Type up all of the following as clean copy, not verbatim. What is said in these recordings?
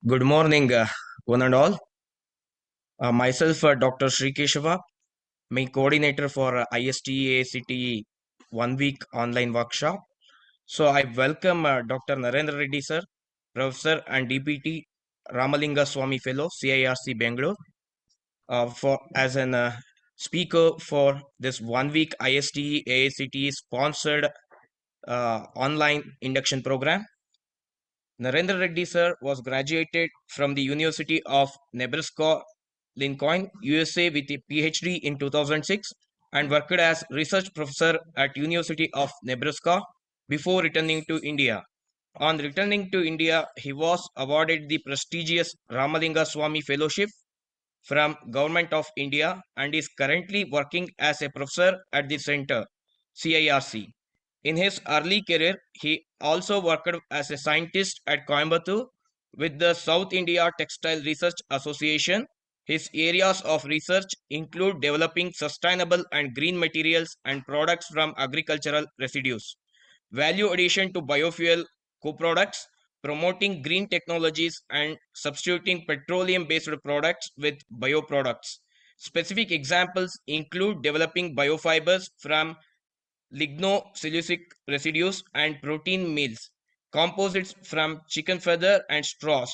Good morning, one and all. Myself, Dr. Sri Keshava, my coordinator for ISTE 1 week online workshop. So I welcome Dr. Narendra Reddy sir, Professor and DPT Ramalinga Swami Fellow, CIRC Bangalore, for as an speaker for this 1 week ISTE sponsored online induction program. Narendra Reddy sir was graduated from the University of Nebraska Lincoln, USA with a PhD in 2006 and worked as research professor at University of Nebraska before returning to India. On returning to India, he was awarded the prestigious Ramalinga Swami Fellowship from Government of India and is currently working as a professor at the center, CIRC. In his early career, he also worked as a scientist at Coimbatore with the South India Textile Research Association. His areas of research include developing sustainable and green materials and products from agricultural residues, value addition to biofuel co-products, promoting green technologies and substituting petroleum-based products with bioproducts. Specific examples include developing biofibers from lignocellulosic residues and protein meals, composites from chicken feather and straws,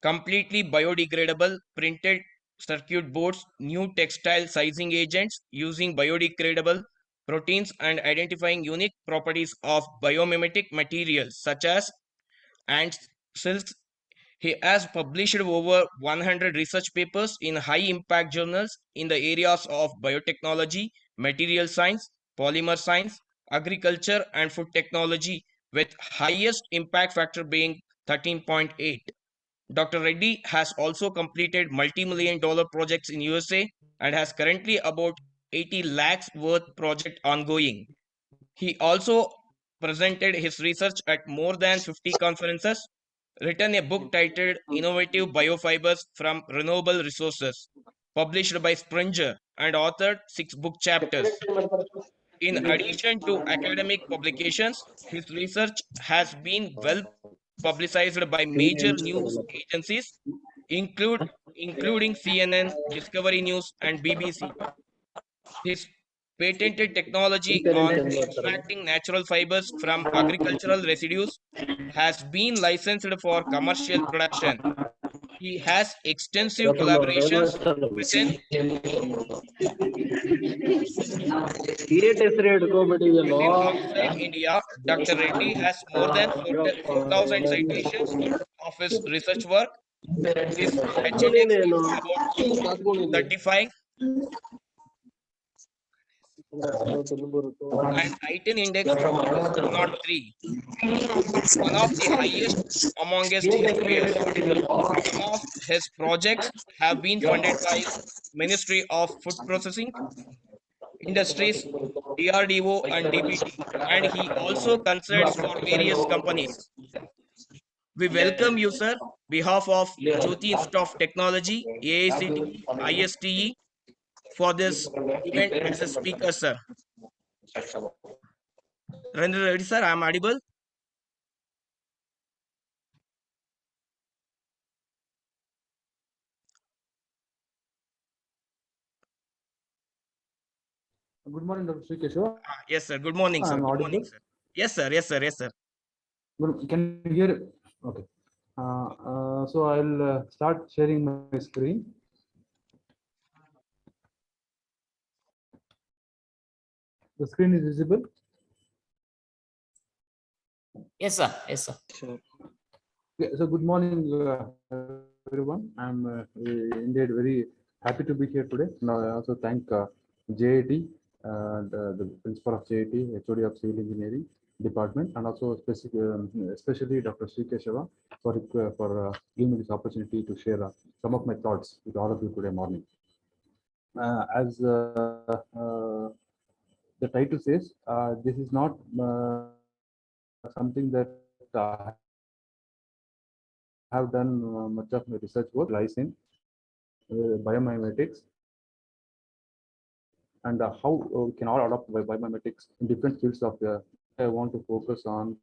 completely biodegradable printed circuit boards, new textile sizing agents using biodegradable proteins and identifying unique properties of biomimetic materials such as ant silks. He has published over 100 research papers in high impact journals in the areas of biotechnology, material science, polymer science, agriculture, and food technology, with highest impact factor being 13.8. Dr. Reddy has also completed multi-million dollar projects in USA and has currently about 80 lakhs worth project ongoing. He also presented his research at more than 50 conferences, written a book titled Innovative Biofibers from Renewable Resources, published by Springer, and authored 6 book chapters. In addition to academic publications, his research has been well publicized by major news agencies, include, including CNN, Discovery News, and BBC. His patented technology on extracting natural fibers from agricultural residues has been licensed for commercial production. He has extensive collaborations within outside India. Dr. Reddy has more than 4,000 citations of his research work. His H-index is about 35 and item index is 203, one of the highest amongst his peers. Some of his projects have been funded by Ministry of Food Processing Industries, DRDO, and DBT, and he also consults for various companies. We welcome you, sir, behalf of Jyoti Institute of Technology, AICTE, ISTE, for this event as a speaker, sir. Rendra Reddy, sir, I am audible. Good morning, Dr. Sri Keshava. Yes, sir. Good morning, sir. I'm Good audible. morning, sir. Yes, sir. Yes, sir. Yes, sir. Can you hear? Okay. So I'll start sharing my screen. The screen is visible. Yes, sir. Yes, sir. Okay, so good morning, everyone. I'm indeed very happy to be here today. Now I also thank JIT, the principal of JIT, HOD of Civil Engineering Department, and also especially Dr. Sri Keshava for giving me this opportunity to share some of my thoughts with all of you today morning. As the title says, this is not something that I have done much of my research work lies in biomimetics and how we can all adopt biomimetics in different fields of I want to focus on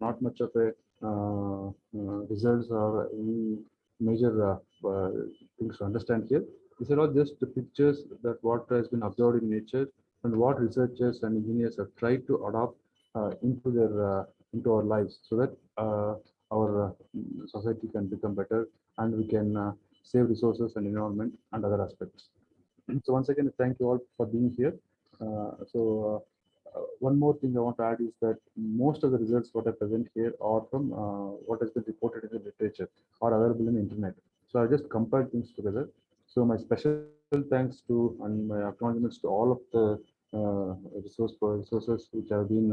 not much of a results or any major things to understand here. These are all just the pictures that what has been observed in nature and what researchers and engineers have tried to adopt into our lives, so that our society can become better and we can save resources and environment and other aspects. So once again, thank you all for being here. One more thing I want to add is that most of the results what I present here are from what has been reported in the literature or available in the internet. So I just compared things together. So my special thanks to and my acknowledgements to all of the resources which have been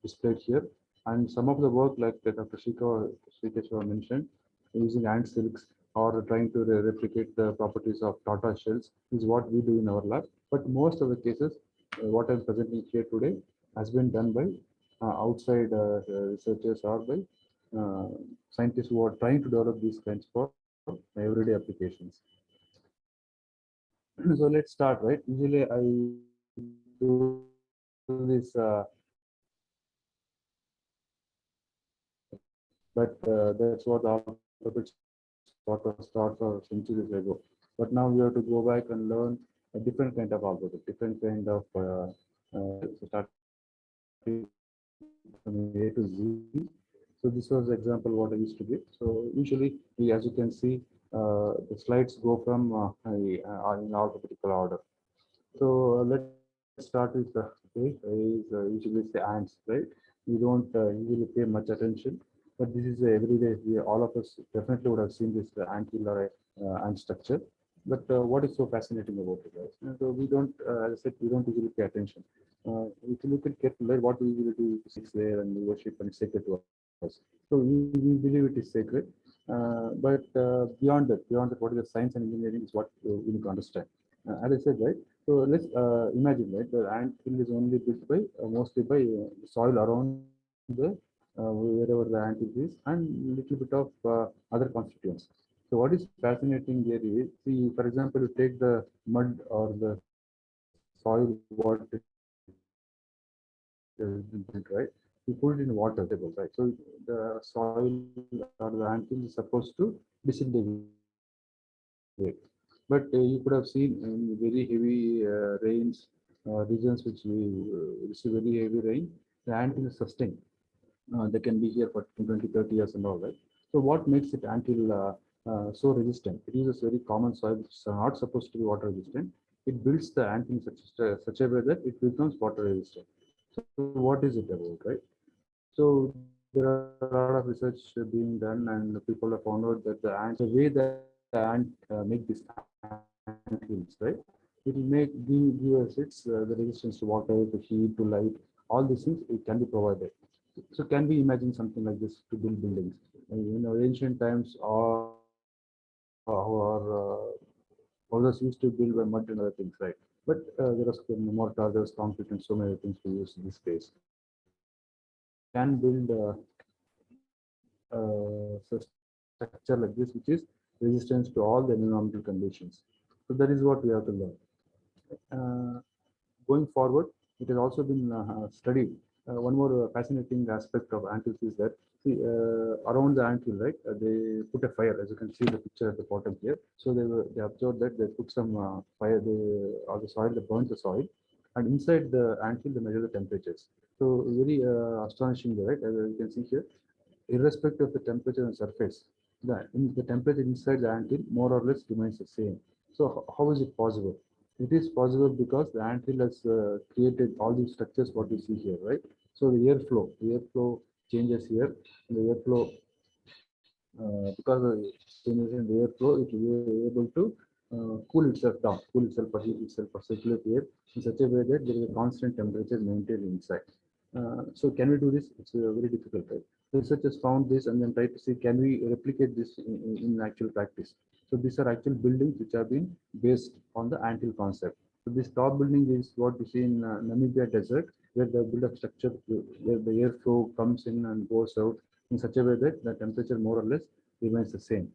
displayed here. And some of the work like that Dr. Shrikeshwar mentioned, using ant silks or trying to replicate the properties of tortoise shells is what we do in our lab. But most of the cases, what I'm presenting here today has been done by outside researchers or by scientists who are trying to develop these kinds for everyday applications. So let's start, right? Usually I do this, but that's what the alphabet starts for centuries ago. But now we have to go back and learn a different kind of alphabet, different kind of starting from A to Z. So this was the example what I used to give. So usually, as you can see, the slides go from in alphabetical order. So let's start with the A. A is usually the ants, right? We don't usually pay much attention, but this is everyday. All of us definitely would have seen this ant hill or ant structure. But what is so fascinating about it, guys? And so we don't, as I said, we don't usually pay attention. If you look at carefully, what we usually do is there and we worship and sacred to us. So we believe it is sacred. But beyond that, what is the science and engineering is what we need to understand. As I said, right? So let's imagine, right? The ant hill is only built by mostly by the soil around the wherever the ant hill is, and little bit of other constituents. So what is fascinating here is, see, for example, you take the mud or the soil, what it has been built, right? You put it in water, right? So the soil or the ant hill is supposed to disintegrate. But you could have seen in very heavy rains, regions which we receive very heavy rain, the ant is sustained. They can be here for 20, 30 years and all that. So what makes it until so resistant? It uses very common soil which is not supposed to be water resistant. It builds the ant in such a way that it becomes water resistant. So what is it about, right? So there are a lot of research being done, and people have found out that the way the ant make this ant hills, right? It will give us its the resistance to water, to heat, to light. All these things it can be provided. So can we imagine something like this to build buildings? Ancient times or others used to build by mud and other things, right? But there was mortar, there was concrete, and so many things we use in this space. Can build structure like this, which is resistance to all the environmental conditions. So that is what we have to learn. Going forward, it has also been studied. One more fascinating aspect of ant hills is that, see, around the ant hill, right, they put a fire, as you can see the picture at the bottom here. So they observed that they put some fire, or the soil, they burnt the soil, and inside the ant hill, they measure the temperatures. So very astonishing, right? As you can see here, irrespective of the temperature on the surface, the temperature inside the ant hill more or less remains the same. So how is it possible? It is possible because the ant hill has created all these structures what you see here, right? So the airflow changes here. The airflow, because of the changes in the airflow, it will be able to cool itself down, cool itself or heat itself or circulate air in such a way that there is a constant temperature maintained inside. So can we do this? It's very difficult, right? Researchers found this and then tried to see, can we replicate this in actual practice? So these are actual buildings which have been based on the ant hill concept. So this top building is what you see in Namibia desert, where the build up structure, where the airflow comes in and goes out in such a way that the temperature more or less remains the same.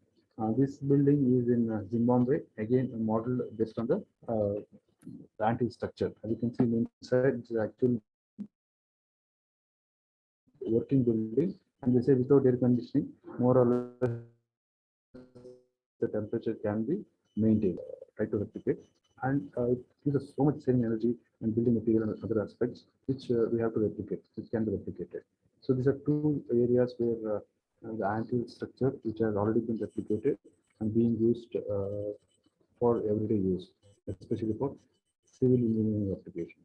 This building is in Zimbabwe, again a model based on the ant hill structure. As you can see inside, it's actual working building, and they say without air conditioning, more or less the temperature can be maintained, try to replicate. And it gives us so much saving energy and building material and other aspects which we have to replicate, which can be replicated. So these are two areas where the anti structure which has already been replicated and being used for everyday use, especially for civil engineering applications.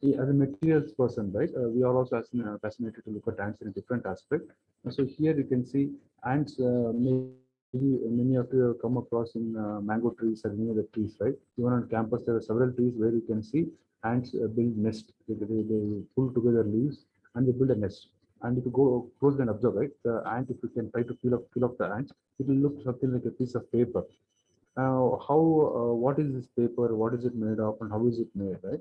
As a materials person, right, we are also fascinated to look at ants in a different aspect. So here you can see ants, maybe many of you have come across in mango trees or any other trees, right? Even on campus, there are several trees where you can see ants build nest. They pull together leaves and they build a nest. And if you go close and observe, right, the ant, if you can try to peel off the ants, it will look something like a piece of paper. What is this paper? What is it made of, and how is it made, right?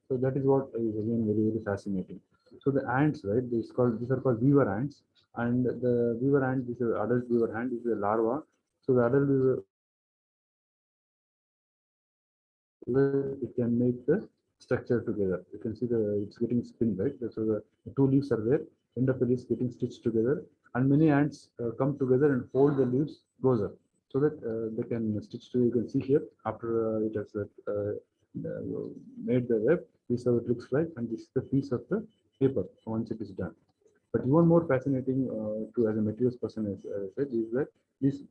So that is what is again very fascinating. So the ants, right? These are called weaver ants, and the weaver ant, this is adult weaver ant, is a larva. So the adult weaver, it can make the structure together. You can see it's getting spin, right? So the two leaves are there. End of the leaves getting stitched together, and many ants come together and hold the leaves closer so that they can stitch to. You can see here after it has made the web. This is how it looks like, and this is the piece of the paper once it is done. But even more fascinating to as a materials person, as I said, is that this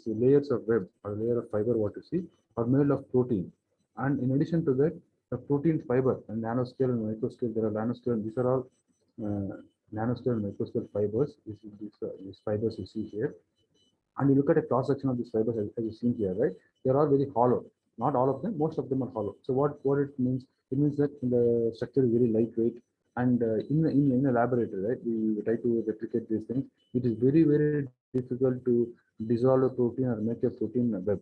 layers of web or layer of fiber, what you see, are made of protein. And in addition to that, the protein fiber and nanoscale and microscale, there are nanoscale, these are all nanoscale and microscale fibers. These fibers you see here. And you look at a cross section of these fibers as you see here, right? They're all very hollow. Not all of them, most of them are hollow. So what it means? It means that the structure is very lightweight. And in a laboratory, right, we try to replicate these things. It is very difficult to dissolve a protein or make a protein web.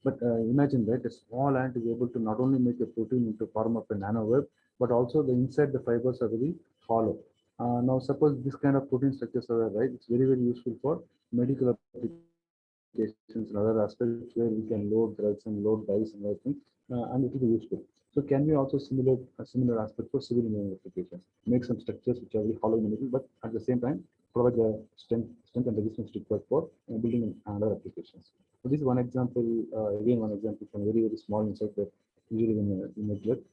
But imagine that a small ant is able to not only make a protein into form of a nano web, but also the inside the fibers are very hollow. Now, suppose this kind of protein structures are there, right? It's very useful for medical applications and other aspects where we can load drugs and load dyes and everything, and it will be useful. So, can we also simulate a similar aspect for civil engineering applications? Make some structures which are very hollow in the middle, but at the same time provide the strength and resistance required for building and other applications. So this is one example, again one example from very small insect that usually we neglect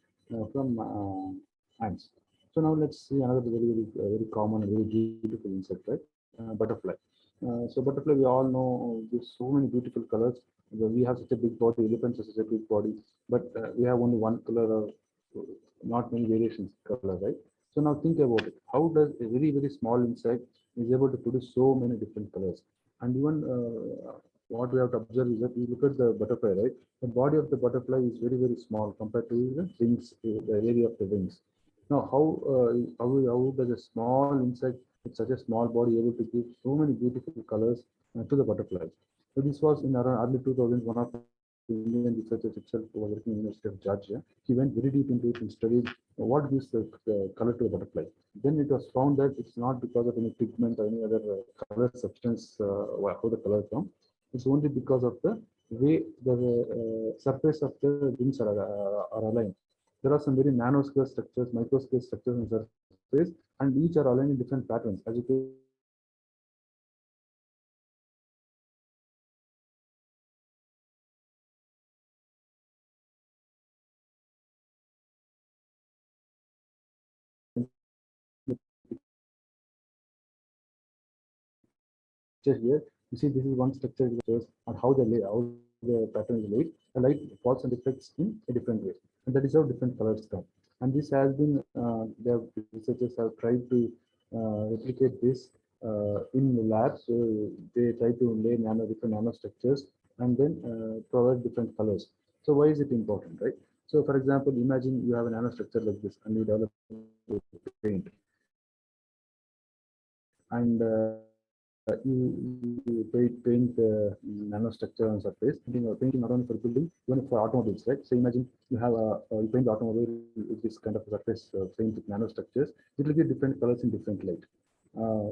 from ants. So now let's see another very common and very beautiful insect, right? Butterfly. So butterfly, we all know there's so many beautiful colors. We have such a big body, elephants have such a big body, but we have only one color or not many variations color, right? So now think about it. How does a very small insect is able to produce so many different colors? And even what we have to observe is that we look at the butterfly, right? The body of the butterfly is very small compared to the wings, the area of the wings. Now, how does a small insect with such a small body able to give so many beautiful colors to the butterflies? So this was in around early 2000s. One of the Indian researchers itself who was working in the University of Georgia. He went very deep into it and studied what gives the color to the butterfly. Then it was found that it's not because of any pigment or any other color substance how the color comes. It's only because of the way the surface of the wings are aligned. There are some very nanoscale structures, microscale structures in surface, and each are aligned in different patterns. As you can here, you see this is one structure which shows on how the pattern is laid. The light falls and reflects in a different way, and that is how different colors come. And this has been the researchers have tried to replicate this in the lab. So they try to lay different nanostructures and then provide different colors. So why is it important, right? So for example, imagine you have a nanostructure like this and you develop paint, and you paint the nanostructure on surface, painting not only for building, even for automobiles, right? So imagine you have you paint the automobile with this kind of surface paint with nanostructures. It will give different colors in different light.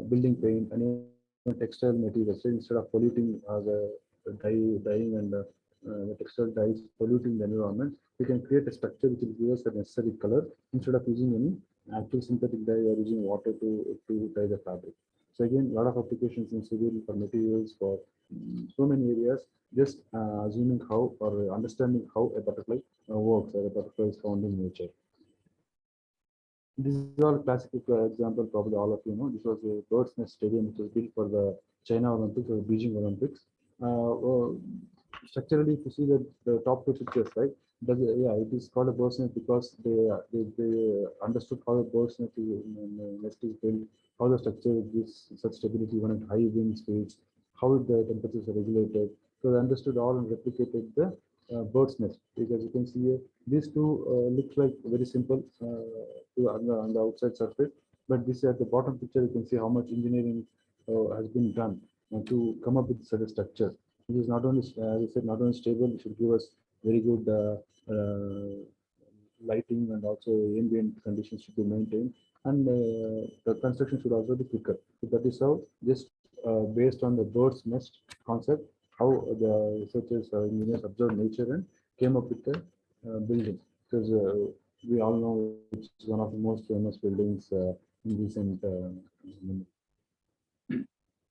Building paint and even textile materials. So instead of polluting dyeing and the textile dyes polluting the environment, we can create a structure which will give us a necessary color instead of using any Active synthetic dye, we are using water to dye the fabric. So again, a lot of applications in civil for materials for so many areas. Just assuming how or understanding how a butterfly works or a butterfly is found in nature. This is all classic example, probably all of you know. This was a bird's nest stadium which was built for the China Olympics or Beijing Olympics. Structurally, if you see the top two pictures, right? Yeah, it is called a bird's nest because they understood how a bird's nest is built, how the structure gives such stability even at high wind speeds, how the temperatures are regulated. So they understood all and replicated the bird's nest. Because you can see here, these two looks like very simple on the outside surface, but this at the bottom picture you can see how much engineering has been done to come up with such a structure. It is not only, as I said, not only stable, it should give us very good lighting and also ambient conditions should be maintained, and the construction should also be quicker. So that is how, just based on the bird's nest concept, how the researchers or engineers observed nature and came up with the building. Because we all know it's one of the most famous buildings in recent.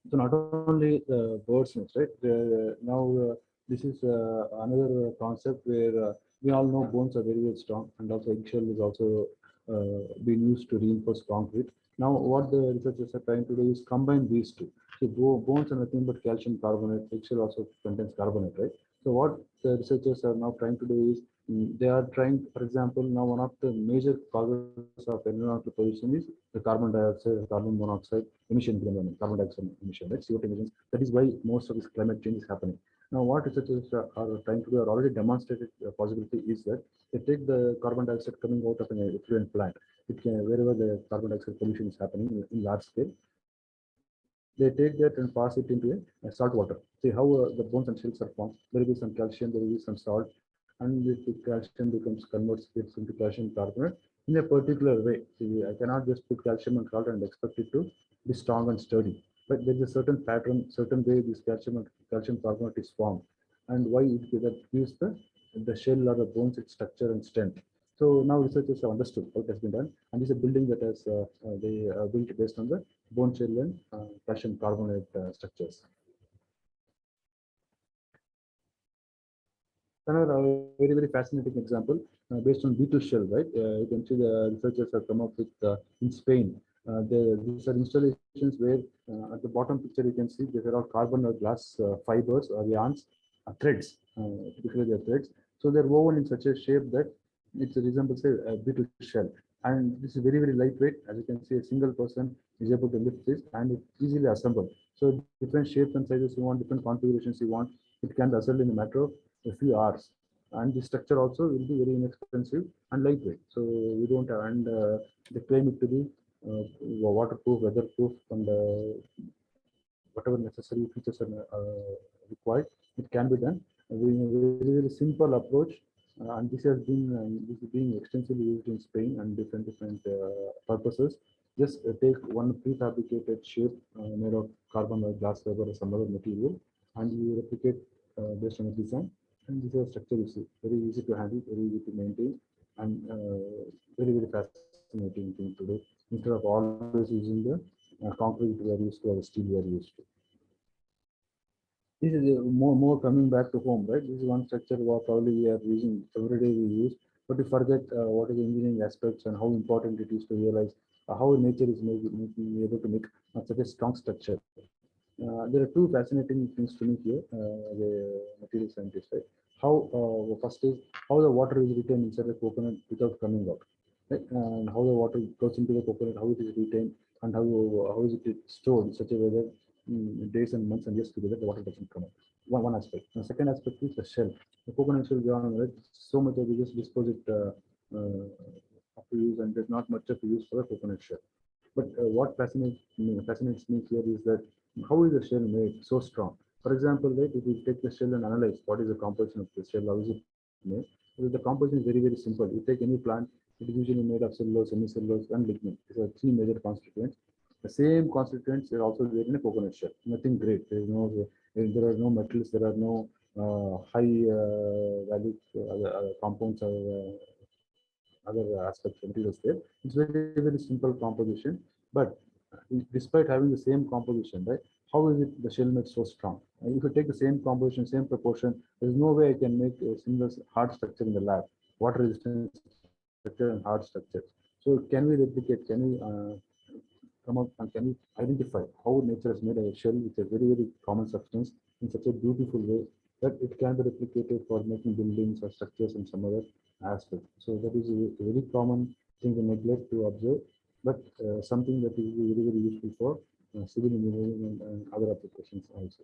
So not only birds nest, right? Now this is another concept where we all know bones are very strong, and also eggshell is also being used to reinforce concrete. Now what the researchers are trying to do is combine these two. So bones are nothing but calcium carbonate. Eggshell also contains carbonate, right? So what the researchers are now trying to do is they are trying, for example, now one of the major causes of environmental pollution is the carbon dioxide, carbon monoxide emission, carbon dioxide emission, right? CO2 emissions. That is why most of this climate change is happening. Now, what researchers are trying to do, are already demonstrated possibility is that they take the carbon dioxide coming out of an effluent plant. It can, wherever the carbon dioxide pollution is happening in large scale, they take that and pass it into a salt water. See how the bones and shells are formed. There will be some calcium, there will be some salt, and the calcium converts it into calcium carbonate in a particular way. See, I cannot just put calcium and salt and expect it to be strong and sturdy. But there is a certain pattern, certain way this calcium carbonate is formed, and why it that gives the shell or the bones its structure and strength. So now researchers have understood how it has been done, and this is a building that has they built based on the bone shell and calcium carbonate structures. Another very fascinating example based on B2 shell, right? You can see the researchers have come up with in Spain. These are installations where at the bottom picture you can see there are carbon or glass fibers or yarns, threads, typically they are threads. So they're woven in such a shape that it resembles a B2 shell. And this is very lightweight. As you can see, a single person is able to lift this and it's easily assembled. So different shapes and sizes you want, different configurations you want, it can be assembled in a matter of a few hours, and the structure also will be very inexpensive and lightweight. So we don't have, and they claim it to be waterproof, weatherproof, and whatever necessary features are required, it can be done with a very simple approach. And this is being extensively used in Spain and different purposes. Just take one prefabricated shape made of carbon or glass fiber or some other material, and you replicate based on a design. And this is a structure you see, very easy to handle, very easy to maintain, and very fascinating thing to do. Instead of always using the concrete we are used to or the steel we are used to. This is more coming back to home, right? This is one structure what probably we are using every day we use, but we forget what is the engineering aspects and how important it is to realize how nature is able to make such a strong structure. There are two fascinating things to me here, the material scientist, right? How first is how the water is retained inside the coconut without coming out, right? And how the water goes into the coconut, how it is retained, and how is it stored in such a way that days and months and years together the water doesn't come out. One aspect. The second aspect is the shell. The coconut shell, right? So much that we just dispose it up to use, and there's not much of a use for a coconut shell. But what fascinates me here is that how is the shell made so strong? For example, right, if we take the shell and analyze what is the composition of the shell, how is it made? Well, the composition is very simple. You take any plant, it is usually made of cellulose, semicellulose, and lignin. These are three major constituents. The same constituents are also there in a coconut shell. Nothing great. There are no metals. There are no high value compounds or other aspects of materials there. It's very simple composition, but despite having the same composition, right? How is it the shell made so strong? If you take the same composition, same proportion, there is no way I can make a single hard structure in the lab, water resistant structure and hard structure. So can we replicate? Can we come up and can we identify how nature has made a shell with a very common substance in such a beautiful way that it can be replicated for making buildings or structures and some other aspect. So that is a very common thing to neglect to observe, but something that is very useful for civil engineering and other applications also.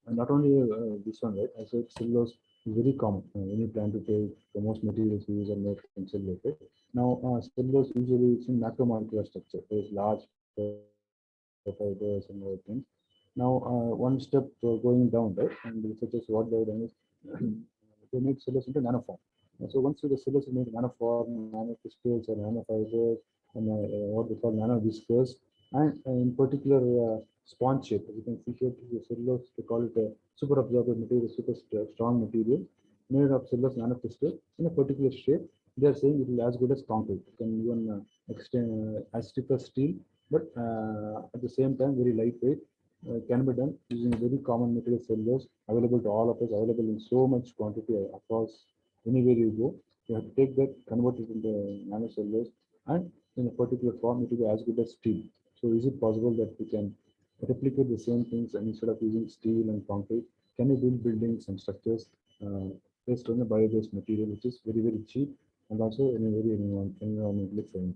And not only this one, right? I said cellulose is very common. When you plan to take the most materials we use are made from cellulose. Right? Now, cellulose usually is in macromolecular structure. There is large fibers and other things. Now, one step going down, right? And researchers what they've done is they make cellulose into nanoform. So once the cellulose is made nanoform, nanocrystals or nanofibers, and what they call nanoviscose, and in particular sponge shape. As you can see here, the cellulose, they call it a super absorbent material, super strong material made of cellulose nanocrystal in a particular shape. They are saying it is as good as concrete. It can even extend as stiff as steel, but at the same time very lightweight. Can be done using very common material cellulose available to all of us, available in so much quantity across anywhere you go. You have to take that, convert it into nanocellulose, and in a particular form, it will be as good as steel. So, is it possible that we can replicate the same things and instead of using steel and concrete, can we build buildings and structures based on a bio-based material, which is very cheap and also in a very environmentally friendly?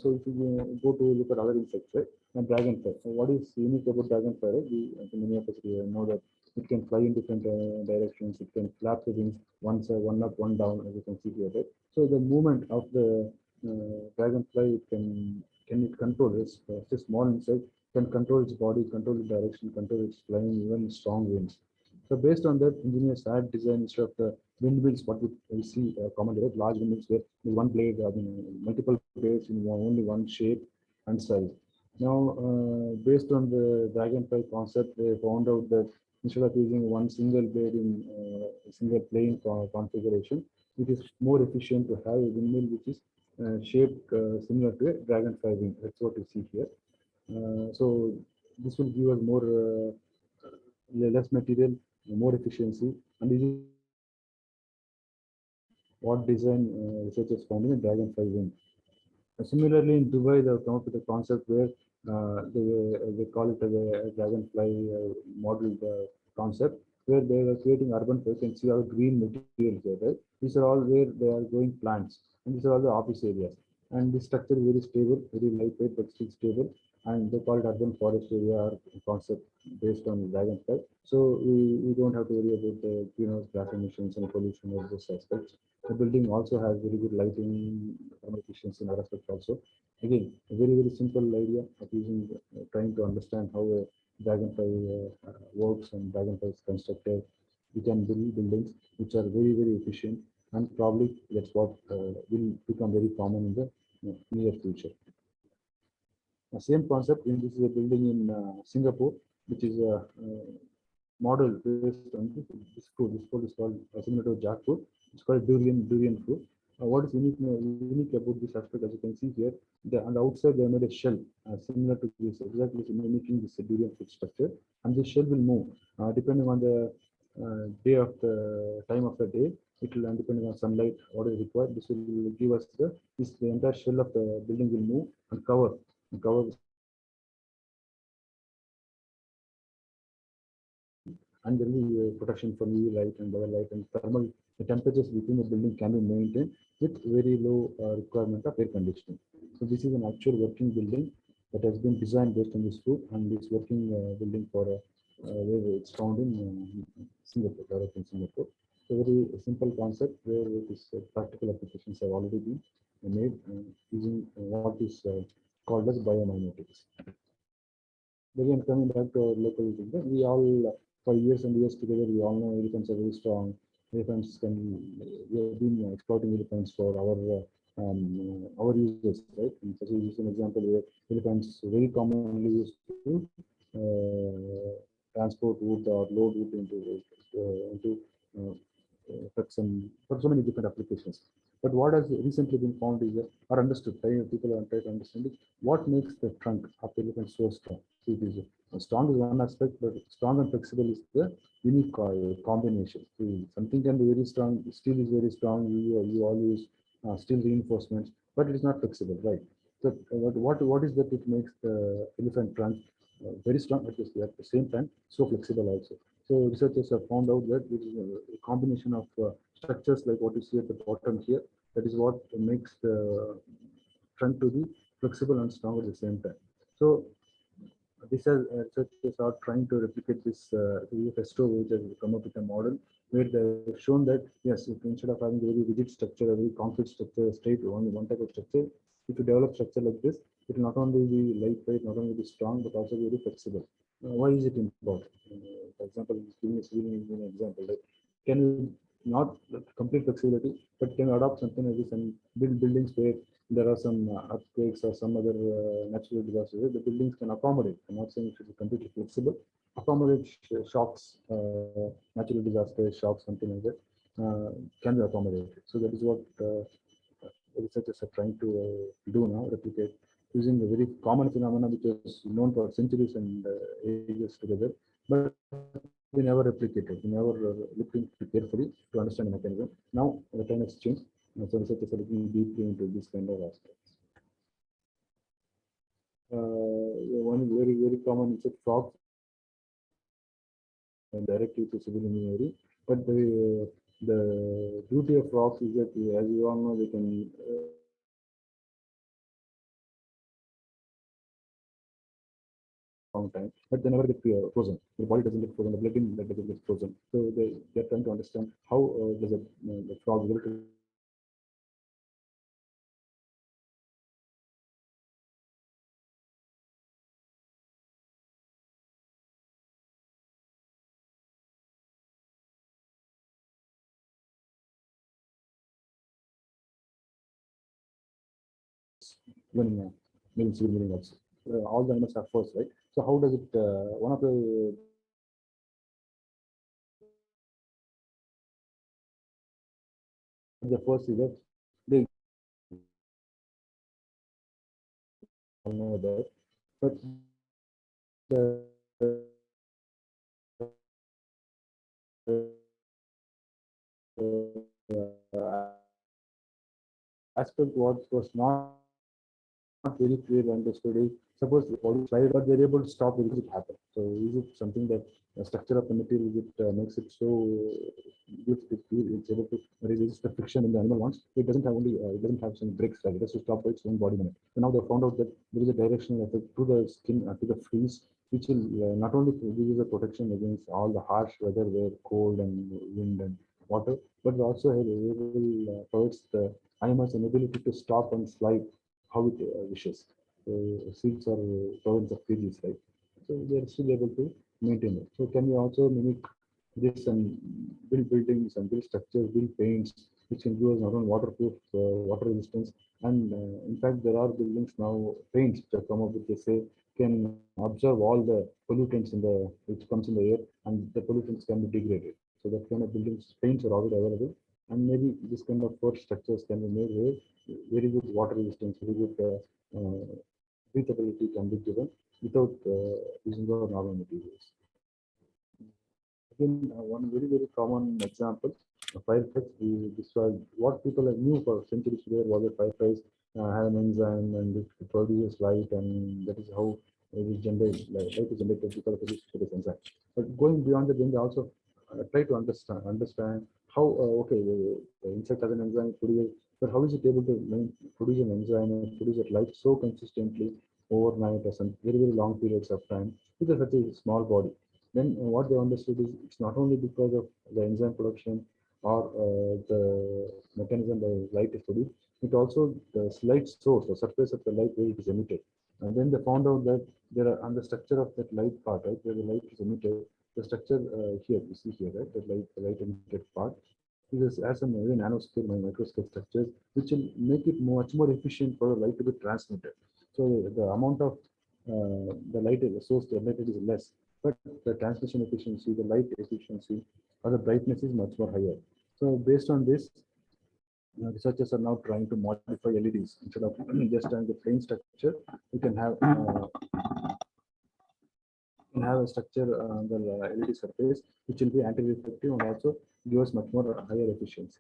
So if you go to look at other insects, right? And dragonfly. So what is unique about dragonfly? Right? Many of us know that it can fly in different directions. It can flap the wings, one up, one down, as you can see here. Right? So the movement of the dragonfly, can it control this? It's a small insect, can control its body, control its direction, control its flying, even strong winds. So based on that, engineers had designed instead of the windmills, what we see commonly, right? Large windmills where one blade, multiple blades in only one shape and size. Now, based on the dragonfly concept, they found out that instead of using one single blade in a single plane configuration, it is more efficient to have a windmill which is shaped similar to a dragonfly wing. That's what you see here. So this will give us more less material, more efficiency, and this is what design researchers found in a dragonfly wing. Similarly, in Dubai, they have come up with a concept where they call it a dragonfly model concept, where they are creating urban. You can see our green materials there, right? These are all where they are growing plants, and these are all the office areas. And this structure is very stable, very lightweight, but still stable. And they call it urban forest area or concept based on dragonfly. So we don't have to worry about the greenhouse gas emissions and pollution of those aspects. The building also has very good lighting, efficiency in other aspects also. Again, a very simple idea of using, trying to understand how a dragonfly works and dragonfly is constructed. We can build buildings which are very efficient, and probably that's what will become very common in the near future. The same concept, in this is a building in Singapore, which is a model based on this fruit. This fruit is called similar to jackfruit. It's called durian fruit. What is unique about this aspect, as you can see here, on the outside they made a shell similar to this, exactly mimicking this durian fruit structure, and this shell will move depending on the day of the time of the day. It will, and depending on sunlight, what is required, this will give us the entire shell of the building will move and cover and there will be protection from UV light and other light and thermal. The temperatures within the building can be maintained with very low requirement of air conditioning. So this is an actual working building that has been designed based on this fruit, and this working building for where it's found in Singapore, developed in Singapore. So very simple concept where this practical applications have already been made using what is called as biomimetics. Again, coming back to our local thing, we all, for years and years together, we all know elephants are very strong. Elephants can, we have been exploiting elephants for our users, right? And so this is an example where elephants very commonly used to transport wood or load wood into into for so many different applications. But what has recently been found is or understood, people are trying to understand is what makes the trunk of the elephant so strong. See, it is strong is one aspect, but strong and flexible is the unique combination. See, something can be very strong, steel is very strong, you all use steel reinforcements, but it is not flexible, right? So what is that it makes the elephant trunk very strong, but at the same time so flexible also. So researchers have found out that it is a combination of structures like what you see at the bottom here. That is what makes the trunk to be flexible and strong at the same time. So this has researchers are trying to replicate this Festo, which has come up with a model where they've shown that yes, if instead of having a very rigid structure, a very concrete structure, straight only one type of structure, if you develop structure like this, it will not only be lightweight, not only be strong, but also very flexible. Why is it important? For example, giving an example, like can you not complete flexibility, but can you adopt something like this and build buildings where there are some earthquakes or some other natural disasters, the buildings can accommodate. I'm not saying it should be completely flexible, accommodate shocks, natural disasters, shocks, something like that, can be accommodated. So that is what researchers are trying to do now, replicate using a very common phenomenon which is known for centuries and ages together, but we never replicated, we never looked into carefully to understand the mechanism. Now the time has changed, so researchers are looking deeply into this kind of aspects. One very common is that frogs and directly to civil engineering, but the beauty of frogs is that, as you all know, they can long time, but they never get frozen. The body doesn't get frozen, the blood in that doesn't get frozen. So they're trying to understand how does the frog able to even maybe civil engineering also. All the animals have force, right? So how does it? One of the first is that they all know that, but the aspect what was not very clear understood is suppose the body slide, but they're able to stop it, it happen. So is it something that the structure of the material is it makes it so good it's able to resist the friction in the animal once it doesn't have only it doesn't have some brakes, like it has to stop by its own body movement. So now they found out that there is a directional effect to the skin to the freeze, which will not only give you the protection against all the harsh weather where cold and wind and water, but it also provides the animals an ability to stop and slide how it wishes. So seeds are province of physics, right? So they are still able to maintain it. So can we also mimic this and build buildings and build structures, build paints, which can give us not only waterproof, water resistance, and in fact there are buildings now paints that come up with, they say, can absorb all the pollutants in the which comes in the air, and the pollutants can be degraded. So that kind of buildings paints are already available, and maybe this kind of core structures can be made where very good water resistance, very good breathability can be given without using the normal materials. Again, one very common example, fireflies. This was what people knew for centuries today was that fireflies have an enzyme and it produces light, and that is how it is generated. Light is generated because of this enzyme. But going beyond that, then they also try to understand how okay, the insect has an enzyme produces, but how is it able to produce an enzyme and produce that light so consistently overnight or some very long periods of time with such a small body? Then what they understood is it's not only because of the enzyme production or the mechanism by light is produced, it also the light source, the surface of the light where it is emitted. And then they found out that there are on the structure of that light part, right, where the light is emitted, the structure here, you see here, right, the light emitted part, is has some very nanoscale, microscale structures, which will make it much more efficient for the light to be transmitted. So the amount of the light is the source generated is less, but the transmission efficiency, the light efficiency or the brightness is much more higher. So based on this, researchers are now trying to modify LEDs instead of just having the plain structure. You can have a structure on the LED surface which will be anti-reflective and also give us much more higher efficiency.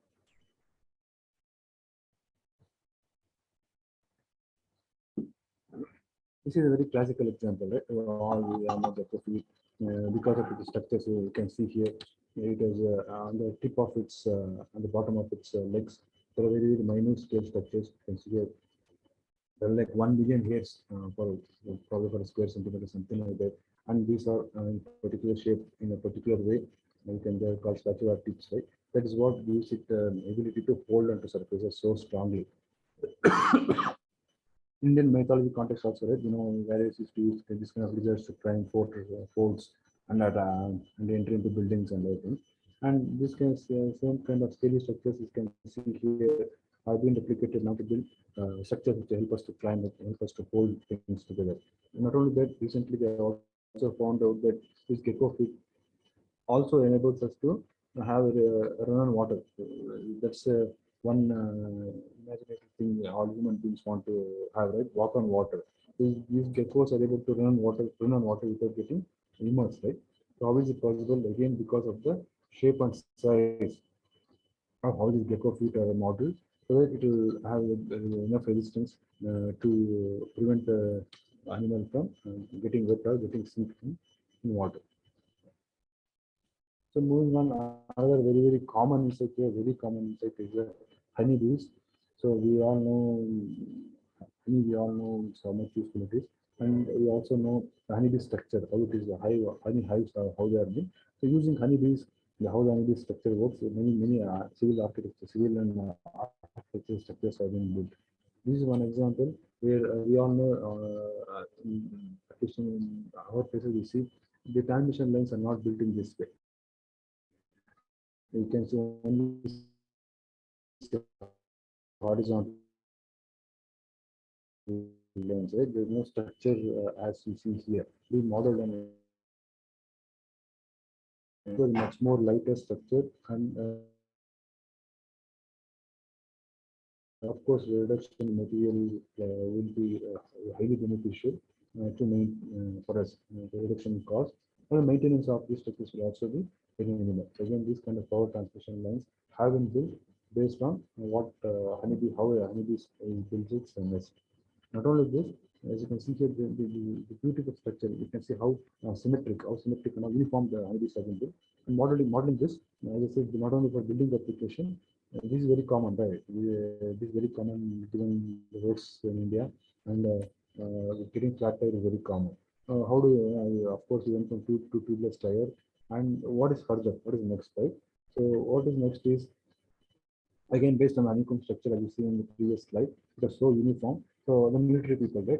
This is a very classical example, right? All we are not because of the structures you can see here. It is on the tip of its, on the bottom of its legs. There are very, very minute scale structures. You can see here. There are like 1 million hairs for probably for a square centimeter, something like that. And these are in particular shape in a particular way. You can they're called spatula tips, right? That is what gives it ability to hold onto surfaces so strongly. Indian mythology context also, right? Various used to use this kind of lizards to try and folds and enter into buildings and everything. And this kind of same kind of scaly structures you can see here have been replicated now to build structures which help us to climb it, help us to hold things together. Not only that, recently they also found out that this gecko feet also enables us to have run on water. That's one imaginative thing all human beings want to have, right? Walk on water. These geckos are able to run on water without getting immersed, right? So how is it possible? Again, because of the shape and size of how these gecko feet are modeled, so that it will have enough resistance to prevent the animal from getting wet or getting sink in water. So moving on, another very, very common insect here, very common insect is the honeybees. So we all know honey, we all know how much useful it is. And we also know the honeybee structure, how it is, the hive, honey hives, how they are made. So using honeybees, how the honeybee structure works, many civil architecture, civil and architecture structures have been built. This is one example where we all know, at least in our places, we see the transmission lines are not built in this way. You can see only horizontal lines, right? There's no structure as you see here. We modeled on a much more lighter structure, and of course, the reduction in material will be highly beneficial to for us. The reduction in cost and the maintenance of these structures will also be very minimal. So again, these kind of power transmission lines have been built based on what how a honeybee builds its nest. Not only this, as you can see here, the beautiful structure. You can see how symmetric and how uniform the honeybees have been built. And modeling this, as I said, not only for building application, this is very common, right? This is very common given the roads in India, and getting flat tire is very common. How do you, of course, you went from tube to tubeless tire, and what is further? What is next, right? So what is next is, again, based on the honeycomb structure, as you see in the previous slide, it was so uniform. So the military people, right,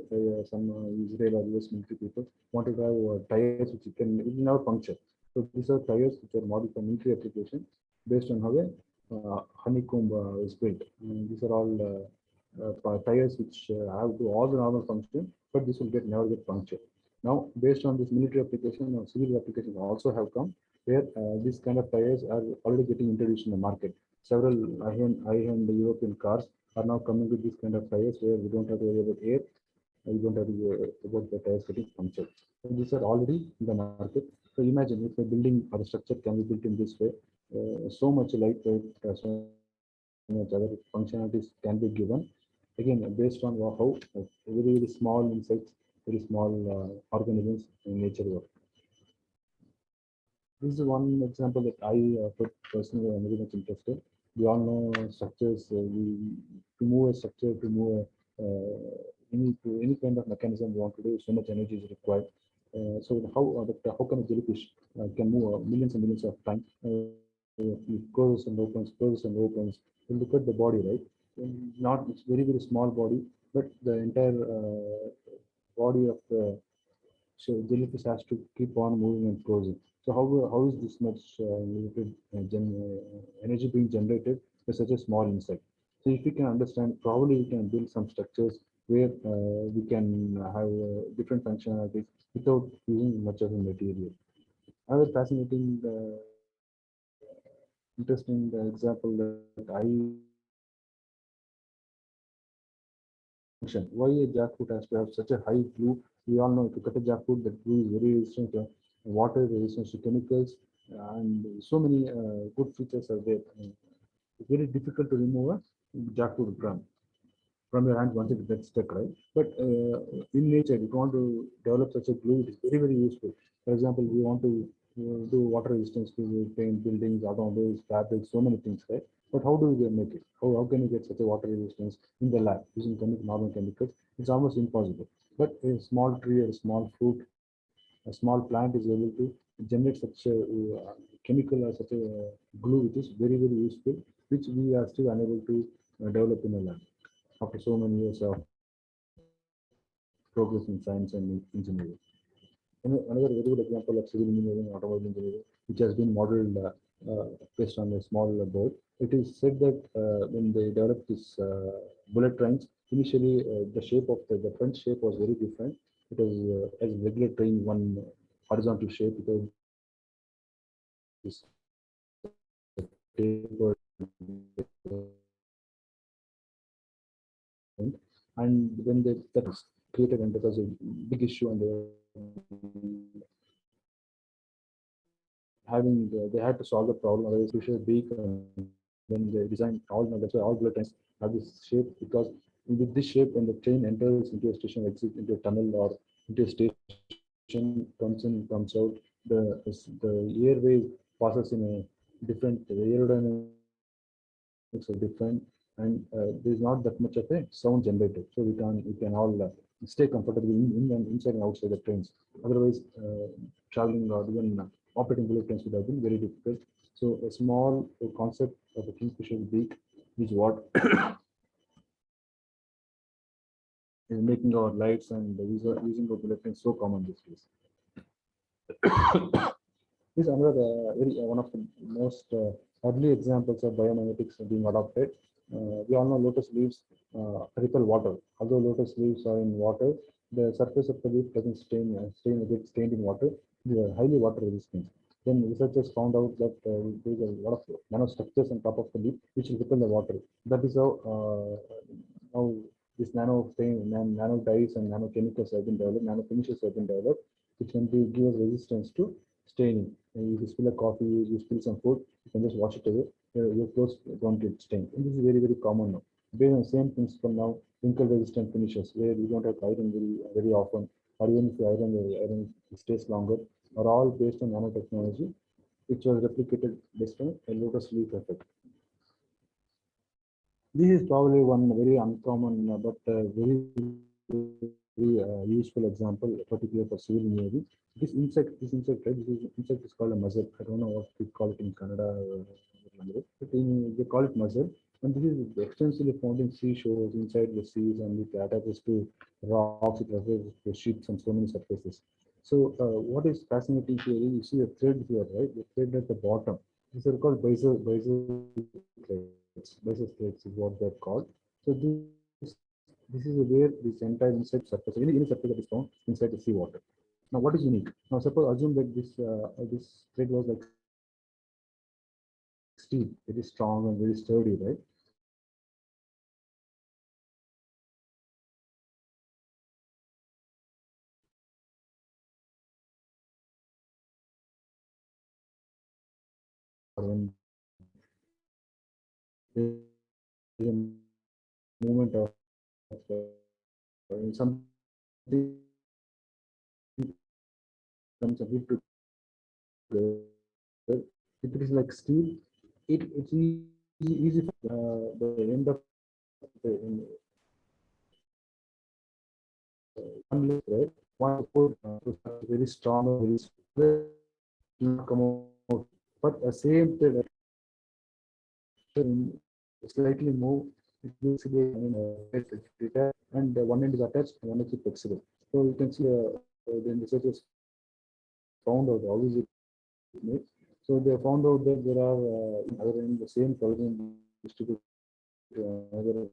some Israel or US military people wanted to have tires which it will never puncture. So these are tires which are modeled for military application based on how a honeycomb is built. These are all tires which have to all the normal function, but this will never get punctured. Now, based on this military application or civil applications also have come, where these kind of tires are already getting introduced in the market. Several high-end European cars are now coming with these kind of tires where we don't have to worry about air, we don't have to worry about the tires getting punctured. So these are already in the market. So imagine if a building or a structure can be built in this way, so much lightweight, so much other functionalities can be given. Again, based on how very, very small insects, very small organisms in nature work. This is one example that I personally am very much interested. We all know structures. To move a structure, to move any kind of mechanism we want to do, so much energy is required. So how can a jellyfish can move millions and millions of times? It closes and opens, closes and opens. You look at the body, right? It's very, very small body, but the entire body of the jellyfish has to keep on moving and closing. So how is this much limited energy being generated by such a small insect? So if we can understand, probably we can build some structures where we can have different functionalities without using much of the material. Another fascinating interesting example that I mentioned. Why a jackfruit has to have such a high glue? We all know if you cut a jackfruit, that glue is very resistant to water, resistant to chemicals, and so many good features are there. It's very difficult to remove a jackfruit from your hands once it gets stuck, right? But in nature, if you want to develop such a glue, it is very, very useful. For example, we want to do water resistance to paint buildings, automobiles, fabrics, so many things, right? But how do we make it? How can you get such a water resistance in the lab using normal chemicals? It's almost impossible. But a small tree or a small fruit, a small plant is able to generate such a chemical or such a glue, which is very, very useful, which we are still unable to develop in a lab after so many years of progress in science and engineering. Another very good example of civil engineering and automobile engineering, which has been modeled based on a small bird. It is said that when they developed this bullet trains, initially the shape of the front shape was very different. It was as regular train, one horizontal shape. It was tapered, and when that was created, and that was a big issue, and they had to solve the problem. Otherwise, we should be when they designed all. That's why all bullet trains have this shape, because with this shape, when the train enters into a station, exits into a tunnel or into a station, comes in, comes out, the airway passes in a different, the aerodynamics are different, and there's not that much of a sound generated, so we can all stay comfortable in and inside and outside the trains. Otherwise, traveling or even operating bullet trains would have been very difficult. So a small concept of a kingfisher beak is what is making our lights and using of bullet trains so common these days. This is another one of the most early examples of biomimetics being adopted. We all know lotus leaves repel water. Although lotus leaves are in water, the surface of the leaf doesn't get stained in water. They are highly water resistant. Then researchers found out that there is a lot of nanostructures on top of the leaf which will repel the water. That is how this nano dyes and nano chemicals have been developed, nano finishes have been developed, which can give us resistance to staining. If you spill a coffee, you spill some food, you can just wash it away. Your clothes don't get stained. And this is very, very common now. Based on the same principle now, wrinkle resistant finishes where you don't have to iron very often, or even if you iron, the iron stays longer, are all based on nanotechnology, which was replicated based on a lotus leaf effect. This is probably one very uncommon but very useful example, particularly for civil engineering. This insect is called a mussel. I don't know what we call it in Kannada language, but they call it mussel. And this is extensively found in seashores, inside the seas, and it attaches to rocks, it attaches to ships and so many surfaces. So what is fascinating here is you see a thread here, right? The thread at the bottom. These are called basal threads. Basal threads is what they're called. So this is where this entire insect surface, any surface that is found inside the seawater. Now, what is unique? Now, suppose assume that this thread was like steel, very strong and very sturdy, right? When there is a movement of something comes a hit to if it is like steel, it's easy for the end of the one thread, one put very strong, very come out. But the same thread slightly move, it will see and one end is attached, one is flexible. So you can see the researchers found out how is it made. So they found out that there are other in the same collagen distributed to another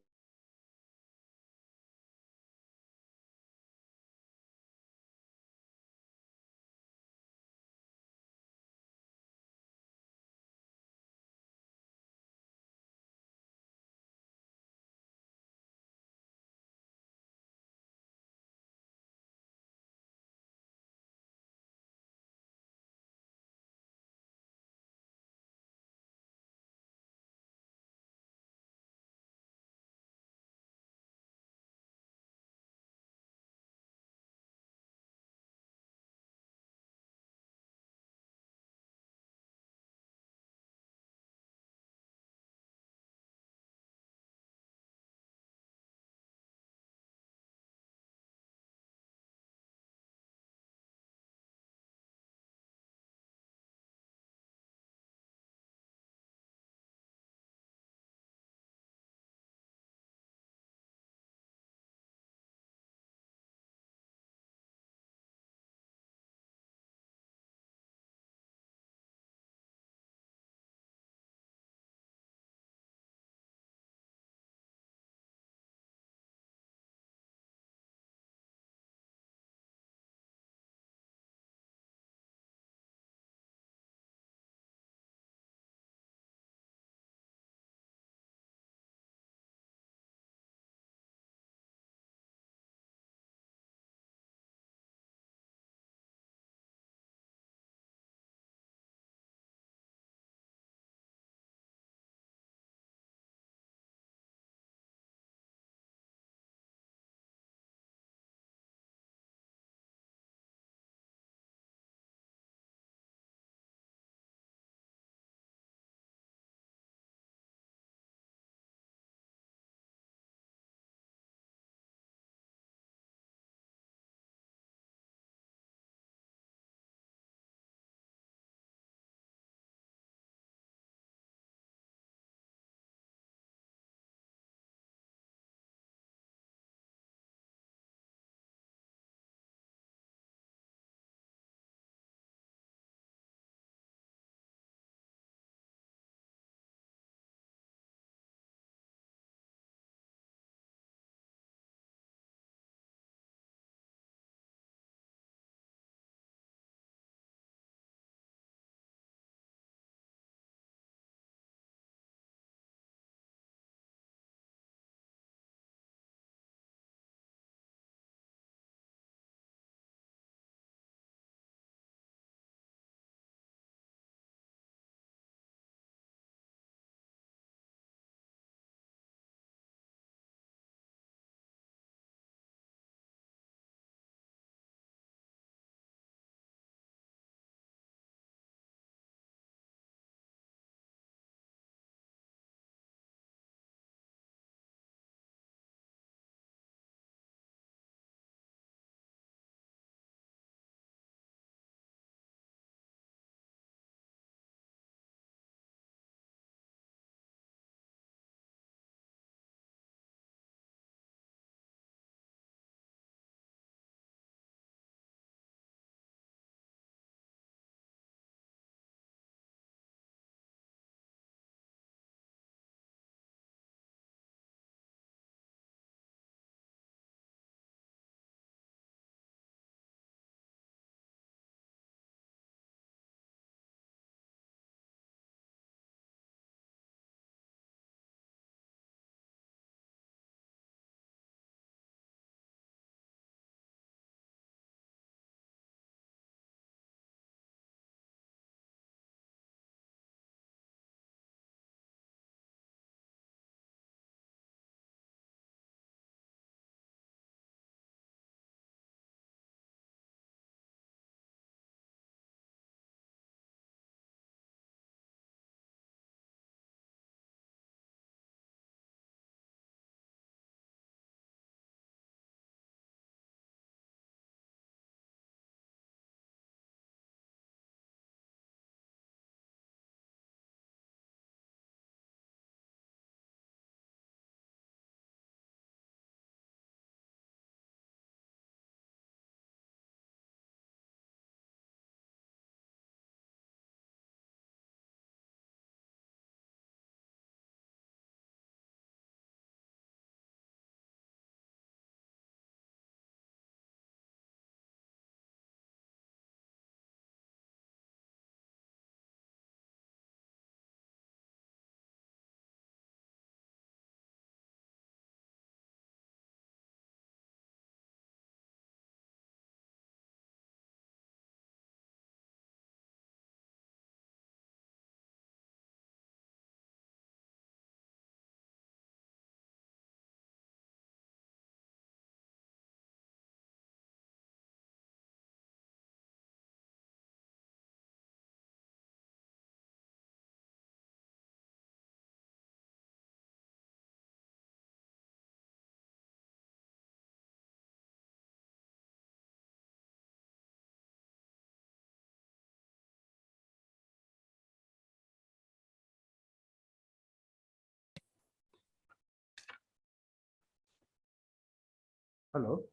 Hello.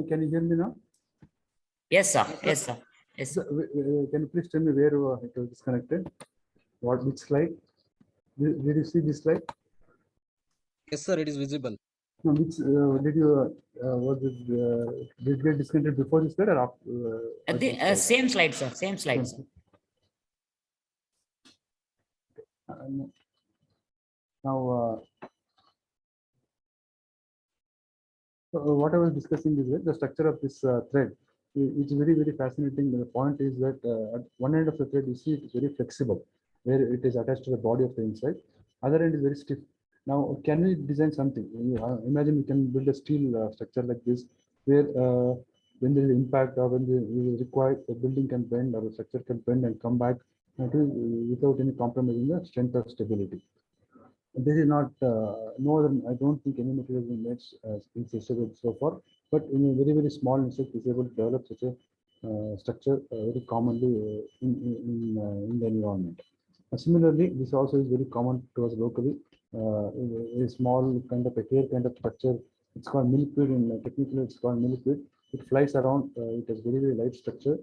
Can you hear me now? Yes, sir. Yes, sir. Yes, So, sir. can you please tell me where it was disconnected? Which slide? Did you see this slide? Yes, sir, it is visible. No, which did you was it did get disconnected before this slide or after? Same slide, sir. Same slide, sir. Now, so what I was discussing is that the structure of this thread is very, very fascinating. The point is that at one end of the thread, you see it is very flexible, where it is attached to the body of the inside. Other end is very stiff. Now, can we design something? Imagine we can build a steel structure like this, where when there is impact or when it is required, the building can bend or the structure can bend and come back without any compromising the strength or stability. This is not no other. I don't think any material has been made accessible so far, but in a very, very small insect is able to develop such a structure very commonly in the environment. Similarly, this also is very common to us locally. A small kind of a hair kind of structure. It's called milkweed. In technically, it's called milkweed. It flies around. It has very, very light structure,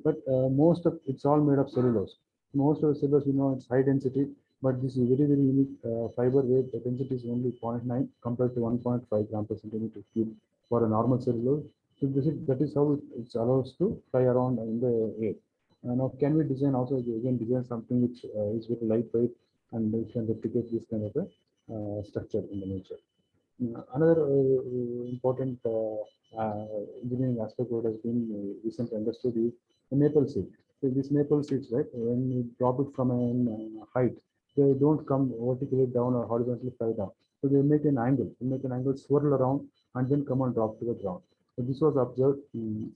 but most of it's all made of cellulose. Most of the cellulose, it's high density, but this is very, very unique fiber where the density is only 0.9 compared to 1.5 gram per centimeter cube for a normal cellulose. So that is how it allows to fly around in the air. Now, can we design also again design something which is very lightweight and we can replicate this kind of a structure in the nature. Another important engineering aspect what has been recently understood is the maple seed. So these maple seeds, right, when you drop it from a height, they don't come vertically down or horizontally fly down. So they make an angle. They make an angle, swirl around, and then come and drop to the ground. So this was observed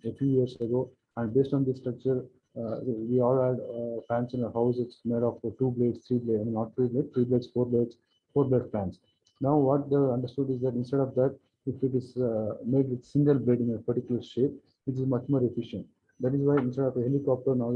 a few years ago, and based on this structure, we all had fans in our house. It's made of 2 blades, 3 blades, I mean, not 3 blades, 3 blades, 4 blade fans. Now, what they understood is that instead of that, if it is made with single blade in a particular shape, it is much more efficient. That is why instead of a helicopter, now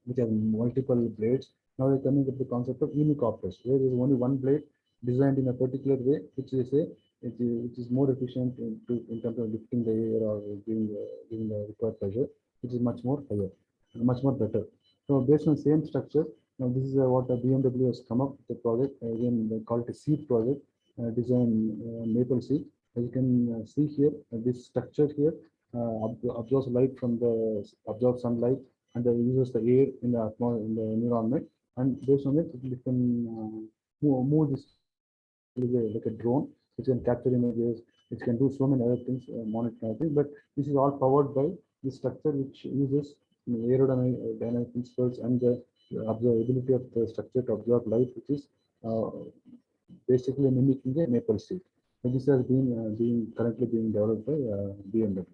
which have multiple blades, now they're coming with the concept of unicopters, where there is only one blade designed in a particular way, which is more efficient in terms of lifting the air or giving the required pressure, which is much more higher, much more better. So based on same structure, now this is what BMW has come up with the project. Again, they call it a seed project, design maple seed. As you can see here, this structure here absorbs light from absorbs sunlight and uses the air in the environment, and based on it, you can move this like a drone, which can capture images, which can do so many other things, monitoring. But this is all powered by this structure, which uses aerodynamic principles and the ability of the structure to absorb light, which is basically mimicking a maple seed. So this has been currently being developed by BMW.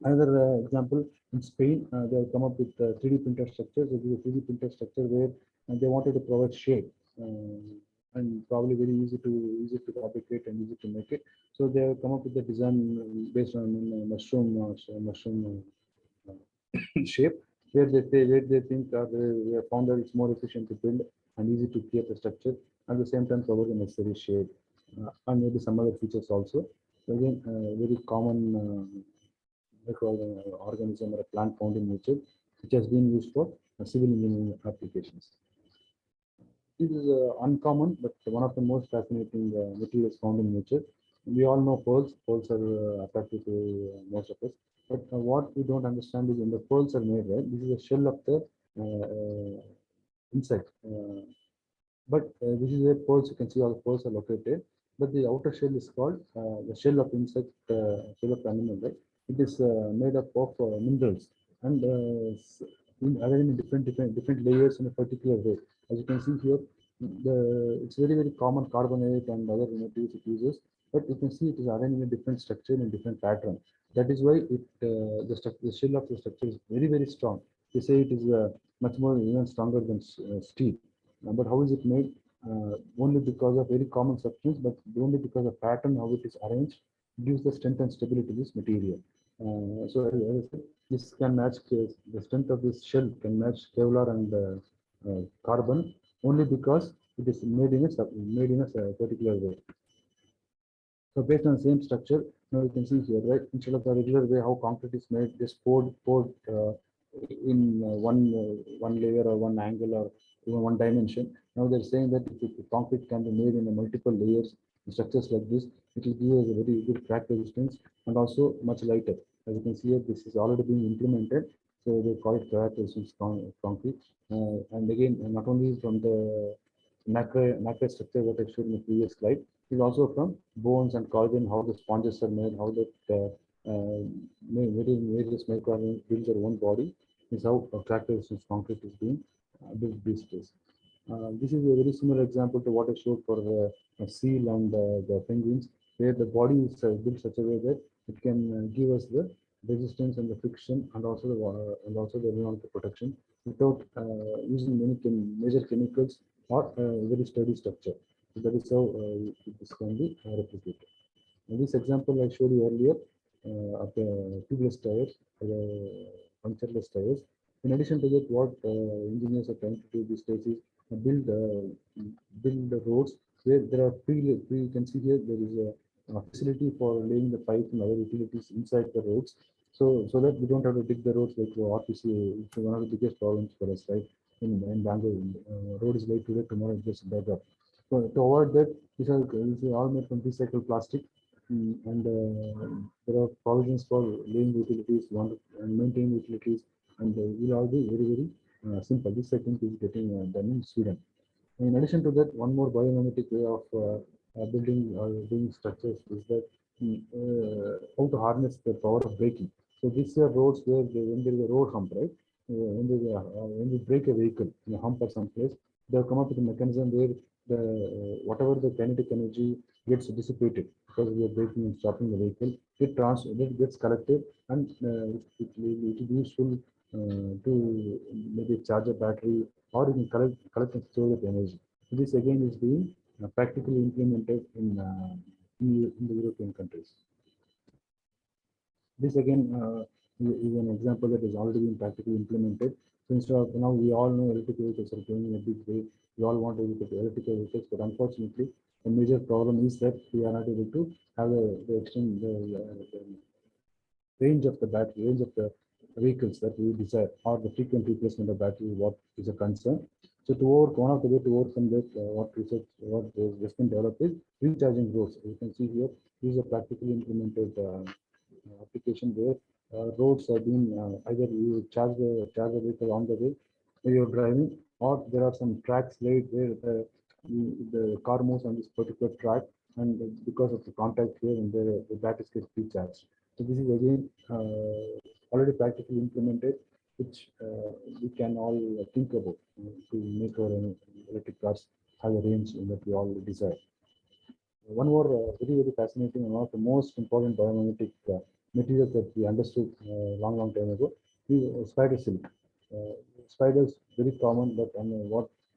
Another example, in Spain, they have come up with 3D printer structures. This is a 3D printer structure where they wanted to provide shape and probably very easy to fabricate and easy to make it. So they have come up with the design based on mushroom shape, where they think they have found that it's more efficient to build and easy to create the structure, at the same time cover the necessary shade and maybe some other features also. So again, very common organism or a plant found in nature, which has been used for civil engineering applications. This is uncommon, but one of the most fascinating materials found in nature. We all know pearls. Pearls are attractive to most of us. But what we don't understand is when the pearls are made, right? This is a shell of the insect. But this is where pearls, you can see all the pearls are located. But the outer shell is called the shell of insect, shell of animal, right? It is made up of minerals and arranged in different layers in a particular way. As you can see here, it's very, very common carbonate and other materials it uses, but you can see it is arranged in a different structure in a different pattern. That is why the shell of the structure is very, very strong. They say it is much more even stronger than steel. But how is it made? Only because of very common substance, but only because of pattern how it is arranged gives the strength and stability to this material. So as I said, this can match the strength of this shell can match Kevlar and carbon only because it is made in a particular way. So based on the same structure, now you can see here, right? Instead of the regular way how concrete is made, just poured in one layer or one angle or even one dimension. Now they're saying that if the concrete can be made in a multiple layers, structures like this, it will give us a very good crack resistance and also much lighter. As you can see here, this is already being implemented. So they call it crack resistance concrete. And again, not only from the nacre structure that I showed in the previous slide, is also from bones and collagen, how the sponges are made, how that various microorganisms build their own body, is how crack resistance concrete is being built these days. This is a very similar example to what I showed for the seal and the penguins, where the body is built such a way that it can give us the resistance and the friction and also the environmental protection without using many major chemicals or very sturdy structure. So that is how this can be replicated. In this example I showed you earlier of the tubeless tires, punctureless tires. In addition to that, what engineers are trying to do these days is build the roads where there are you can see here there is a facility for laying the pipes and other utilities inside the roads. So that we don't have to dig the roads like what we see. It's one of the biggest problems for us, right? In Bangalore, road is laid today, tomorrow it gets dug up. So to avoid that, these are all made from recycled plastic. And there are provisions for laying utilities, and maintaining utilities, and will all be very, very simple. This I think is getting done in Sweden. In addition to that, one more biomimetic way of building or doing structures is that how to harness the power of braking. So these are roads where when there is a road hump, right? When we break a vehicle in a hump or someplace, they have come up with a mechanism where the whatever the kinetic energy gets dissipated because we are braking and stopping the vehicle, it gets collected and it will be useful to maybe charge a battery or you can collect and store that energy. So this again is being practically implemented in the European countries. This again is an example that is already been practically implemented. So instead of now we all know electric vehicles are going in a big way. We all want to look at electrical vehicles, but unfortunately, the major problem is that we are not able to have the extent the range of the battery, range of the vehicles that we desire, or the frequent replacement of battery, what is a concern. So to overcome, one of the way to overcome that, what has been developed is recharging roads. You can see here, these are practically implemented application where roads are being either you charge the vehicle on the way where you're driving, or there are some tracks laid where the car moves on this particular track, and because of the contact here and there, the batteries get recharged. So this is again already practically implemented, which we can all think about to make our electric cars have a range that we all desire. One more very, very fascinating and one of the most important biomimetic materials that we understood long time ago is spider silk. Spiders very common, but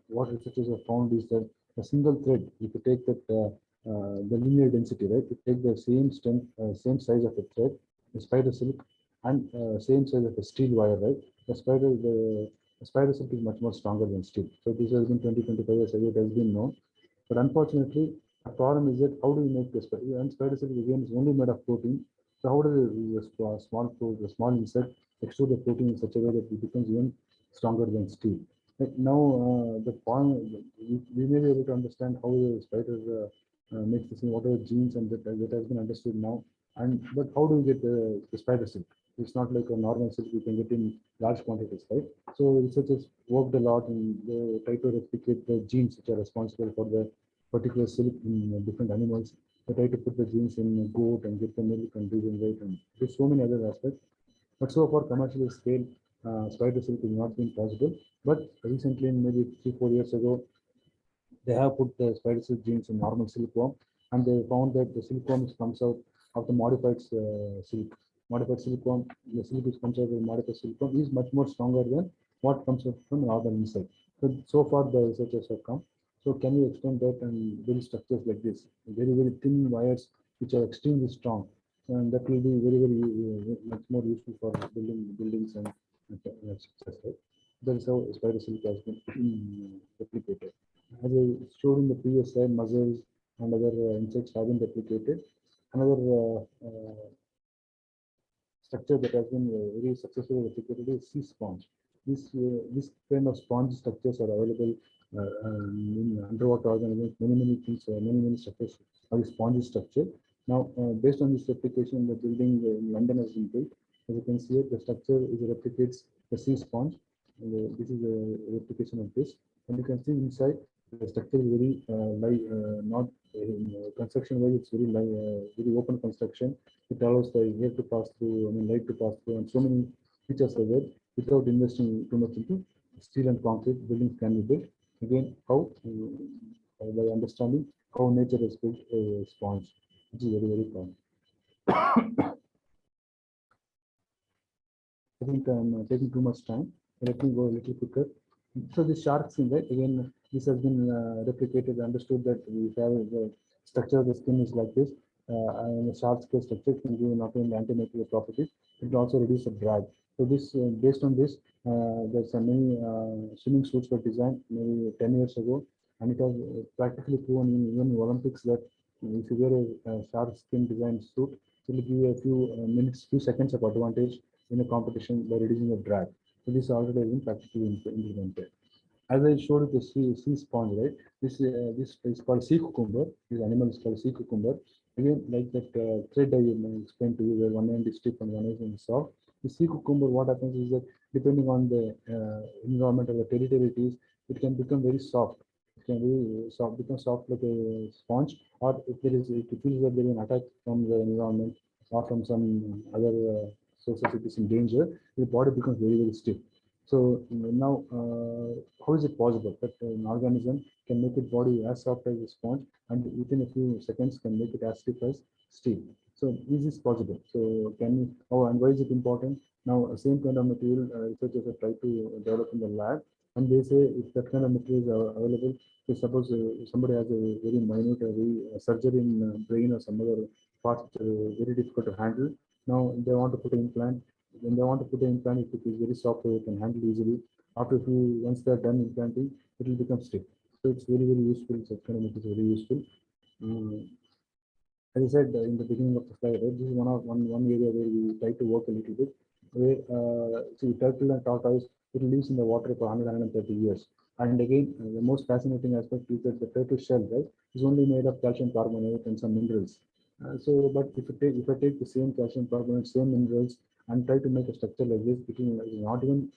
what researchers have found is that a single thread, if you take that the linear density, right? You take the same strength, same size of a thread, the spider silk, and same size of a steel wire, right? The spider silk is much more stronger than steel. So this has been 20-25 years ago, it has been known. But unfortunately, the problem is that how do you make this spider? And spider silk again is only made of protein. So how does the small insect extrude the protein in such a way that it becomes even stronger than steel? Like now, the point we may be able to understand how the spider makes this, whatever genes and that has been understood now. And but how do we get the spider silk? It's not like a normal silk we can get in large quantities, right? So researchers worked a lot and they try to replicate the genes which are responsible for the particular silk in different animals. They try to put the genes in a goat and get the milk and regenerate and do so many other aspects. But so for commercial scale, spider silk has not been possible. But recently, maybe 3-4 years ago, they have put the spider silk genes in normal silkworm, and they found that the silkworm which comes out of the modified silk, modified silkworm, the silk which comes out of the modified silkworm is much more stronger than what comes out from normal insect. So far the researchers have come. So can we extend that and build structures like this, very very thin wires which are extremely strong, and that will be very very much more useful for building buildings and structures, right? That is how spirosilk has been replicated. As I showed in the previous slide, mussels and other insects have been replicated. Another structure that has been very successfully replicated is sea sponge. This kind of sponge structures are available in underwater organisms. Many things, many structures of the sponge structure. Now, based on this replication, the building in London has been built. As you can see, it, the structure is replicates the sea sponge. And, this is a replication of this, and you can see inside the structure is very not construction wise. It's very open construction. It allows the air to pass through, light to pass through, and so many features are there. Without investing too much into steel and concrete, buildings can be built. Again, how by understanding how nature has built a sponge, which is very common. I think I'm taking too much time. Let me go a little quicker. So the shark skin, right? Again, this has been replicated, understood that we have the structure of the skin is like this. And the shark skin structure can give not only antimicrobial properties, it will also reduce the drag. So this, based on this, there's many swimming suits were designed maybe 10 years ago, and it was practically proven even in Olympics that if you wear a shark skin designed suit, it will give you a few minutes, few seconds of advantage in a competition by reducing the drag. So this already has been practically implemented. As I showed you the sea sponge, right? This is called sea cucumber. This animal is called sea cucumber. Again, like that thread I explained to you, where one end is stiff and one end is soft. The sea cucumber, what happens is that depending on the environment or the territory it is, it can become very soft. It can be soft, become soft like a sponge, or if there is, if it feels that there is an attack from the environment or from some other sources, it is in danger, the body becomes very stiff. So now, how is it possible that an organism can make its body as soft as a sponge and within a few seconds can make it as stiff as steel? So is this possible? So can we, oh, and why is it important? Now, same kind of material researchers have tried to develop in the lab, and they say if that kind of material is available, so suppose somebody has a very minute, very surgery in brain or some other parts very difficult to handle. Now they want to put an implant. When they want to put an implant, if it is very soft, so they can handle easily. After a few, once they are done implanting, it will become stiff. So it's very useful. Such kind of material is very useful. As I said in the beginning of the slide, right, this is one area where we try to work a little bit. Where see, turtle and tortoise, it lives in the water for 130 years. And again, the most fascinating aspect is that the turtle shell, right, is only made of calcium carbonate and some minerals. So, but if I take the same calcium carbonate, same minerals, and try to make a structure like this, it will not even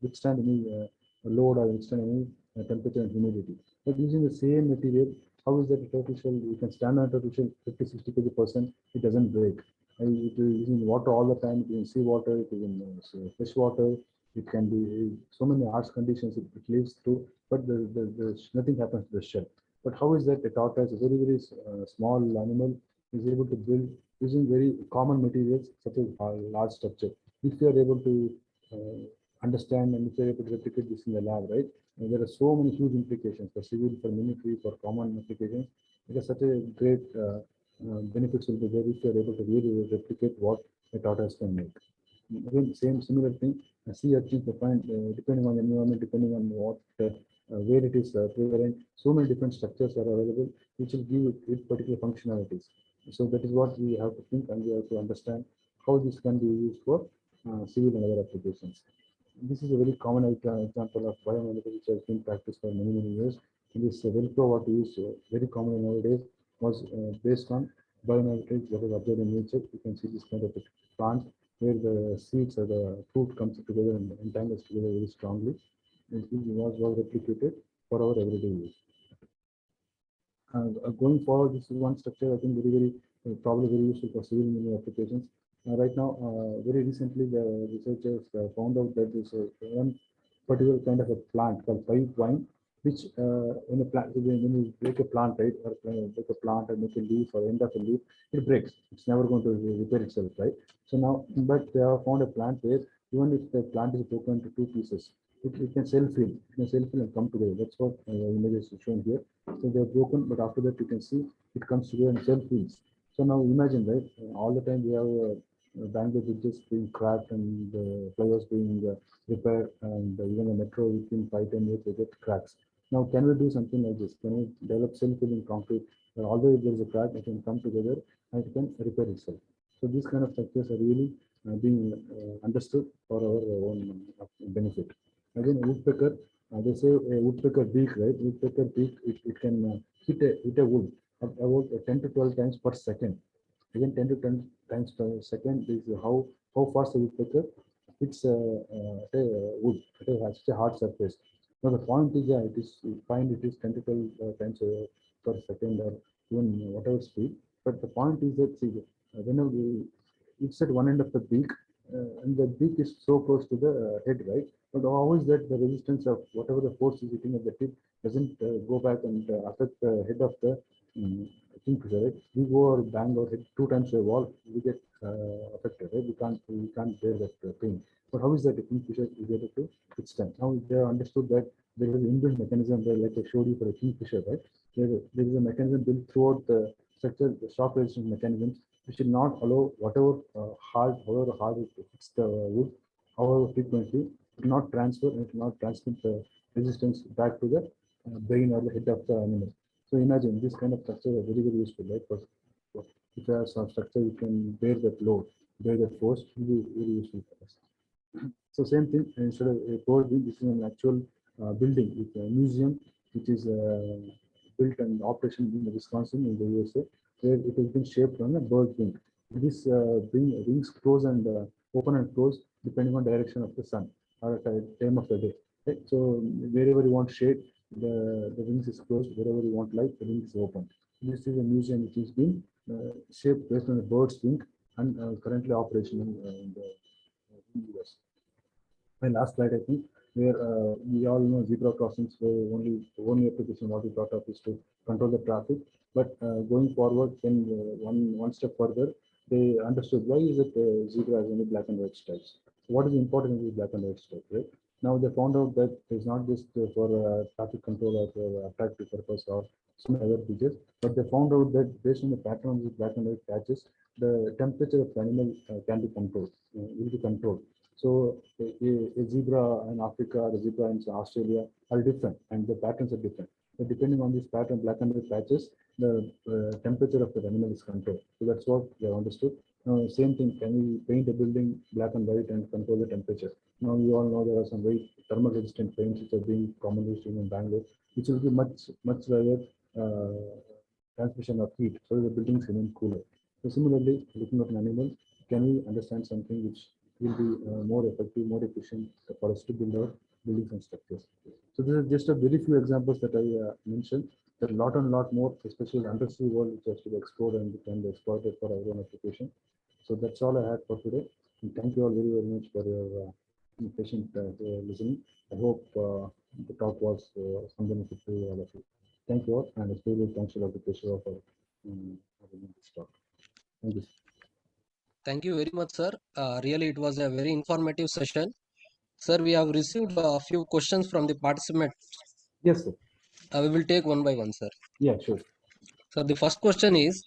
withstand any load or withstand any temperature and humidity. But using the same material, how is that a turtle shell? You can stand on a turtle shell 50-60 kg%, it doesn't break. And it is in water all the time, it is in sea water, it is in fish water, it can be so many harsh conditions it lives through, but nothing happens to the shell. But how is that a tortoise, a very small animal, is able to build using very common materials such as large structure? If you are able to understand and if you are able to replicate this in the lab, right? And there are so many huge implications for civil, for military, for common applications. It is such a great benefits will be there if you are able to really replicate what a tortoise can make. Again, similar thing. Sea urchins, depending on the environment, depending on what where it is prevalent, so many different structures are available, which will give it particular functionalities. So that is what we have to think, and we have to understand how this can be used for civil and other applications. This is a very common example of biomimicry which has been practiced for many years. And this Velcro, what we use very commonly nowadays, was based on biomimicry that was observed in nature. You can see this kind of a plant where the seeds or the fruit comes together and entangles together very strongly. And it was replicated for our everyday use. Going forward, this is one structure I think very probably very useful for civil engineering applications. Right now, very recently, the researchers found out that this one particular kind of a plant called pipe vine, which in a plant, when you break a plant, right, or break a plant and make a leaf or end of a leaf, it breaks. It's never going to repair itself, right? So now, but they have found a plant where even if the plant is broken into two pieces, it can self-heal. It can self-heal and come together. That's what images is shown here. So they're broken, but after that you can see it comes together and self-heals. So now imagine, right? All the time we have Bangalore bridges being cracked and the flyovers being repaired, and even the metro within 5-10 years they get cracks. Now, can we do something like this? Can we develop self-healing concrete where although if there is a crack, it can come together and it can repair itself? So these kind of structures are really being understood for our own benefit. Again, woodpecker, they say a woodpecker beak, right? Woodpecker beak, it can hit a wood at about 10 to 12 times per second. Again, 10 to 10 times per second is how fast the woodpecker hits wood. It has a hard surface. Now the point is, yeah, it is you find it is 10 to 12 times per second or even whatever speed. But the point is that see, whenever it's at one end of the beak, and the beak is so close to the head, right? But how is that the resistance of whatever the force is hitting at the tip doesn't go back and affect the head of the kingfisher, right? We go or bang our head 2 times a wall, we get affected, right? We can't bear that pain. But how is that a kingfisher is able to withstand? Now they have understood that there is an inbuilt mechanism there, like I showed you for a kingfisher, right? There is a mechanism built throughout the structure, the shock resistance mechanisms, which should not allow whatever however hard it hits the wood, however frequently, it will not transfer and it will not transmit the resistance back to the brain or the head of the animal. So imagine this kind of structure are very, very useful, right? For if you have some structure, you can bear that load, bear that force, it will be very useful for us. So same thing, instead of a board, this is an actual building with a museum, which is built and operation in Wisconsin in the USA, where it has been shaped on a bird wing. This wings close and open and close depending on direction of the sun or at time of the day. Right? So wherever you want shade, the wings is closed. Wherever you want light, the wings is open. This is a museum which has been shaped based on the bird's wing and currently operational in the US. My last slide, I think, where we all know zebra crossings were only application what we thought of is to control the traffic. But going forward, then one step further, they understood why is it zebra has only black and white stripes. So what is important in this black and white stripe, right? Now they found out that it's not just for traffic control or for attractive purpose or some other features, but they found out that based on the pattern of the black and white patches, the temperature of the animal can be controlled, will be controlled. So a zebra in Africa, the zebra in Australia are different, and the patterns are different. So depending on this pattern, black and white patches, the temperature of the animal is controlled. So that's what they understood. Now, same thing, can we paint a building black and white and control the temperature? Now, you all know there are some very thermal resistant paints which are being commonly used in Bangalore, which will be much higher transmission of heat, so the buildings remain cooler. So similarly, looking at an animal, can we understand something which will be more effective, more efficient for us to build our buildings and structures? So this is just a very few examples that I mentioned. There are a lot and lot more, especially the industry world, which has to be explored and can be exploited for our own application. So that's all I had for today. And thank you all very, very much for your patient listening. I hope the talk was some benefit to all of you. Thank you all, and especially thanks to Dr. Keshava for having this talk. Thank you. Thank you very much, sir. Really, it was a very informative session. Sir, we have received a few questions from the participants. Yes, sir. We will take one by one, sir. Yeah, sure. So the first question is,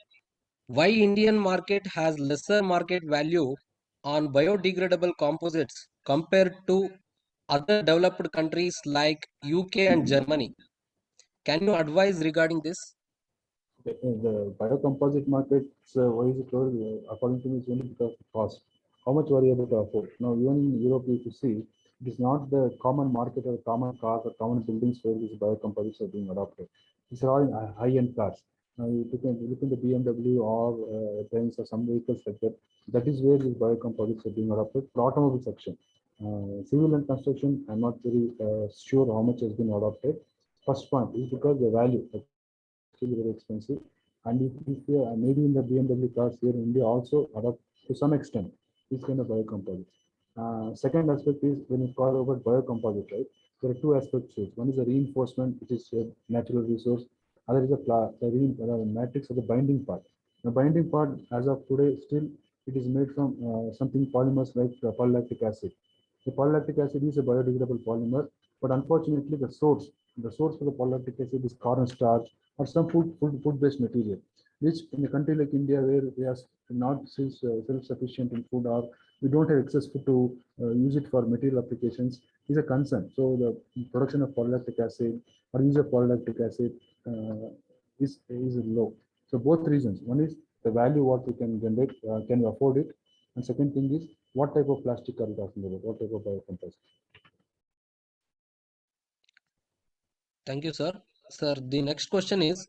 why Indian market has lesser market value on biodegradable composites compared to other developed countries like UK and Germany? Can you advise regarding this? The biocomposite market, why is it lower? According to me, it's only because of cost. How much were you able to afford? Now, even in Europe, if you see, it is not the common market or common cars or common buildings where these biocomposites are being adopted. These are all in high-end cars. Now, you look in the BMW or Benz or some vehicles like that. That is where these biocomposites are being adopted for automobile section. Civil and construction, I'm not very sure how much has been adopted. First point is because the value, still very expensive. And if maybe in the BMW cars here in India also adopt to some extent this kind of biocomposites. Second aspect is when you call about biocomposite, right? There are two aspects to it. One is the reinforcement, which is a natural resource. Other is the matrix of the binding part. The binding part, as of today, still it is made from something polymers like polylactic acid. The polylactic acid is a biodegradable polymer, but unfortunately, the source for the polylactic acid is cornstarch or some food-based material. which in a country like India, where we are not self-sufficient in food, or we don't have access to use it for material applications, is a concern. So the production of polylactic acid or use of polylactic acid is low. So both reasons. One is the value what we can generate, can we afford it? And second thing is what type of plastic are we talking about? What type of biocomposite? Thank you, sir. Sir, the next question is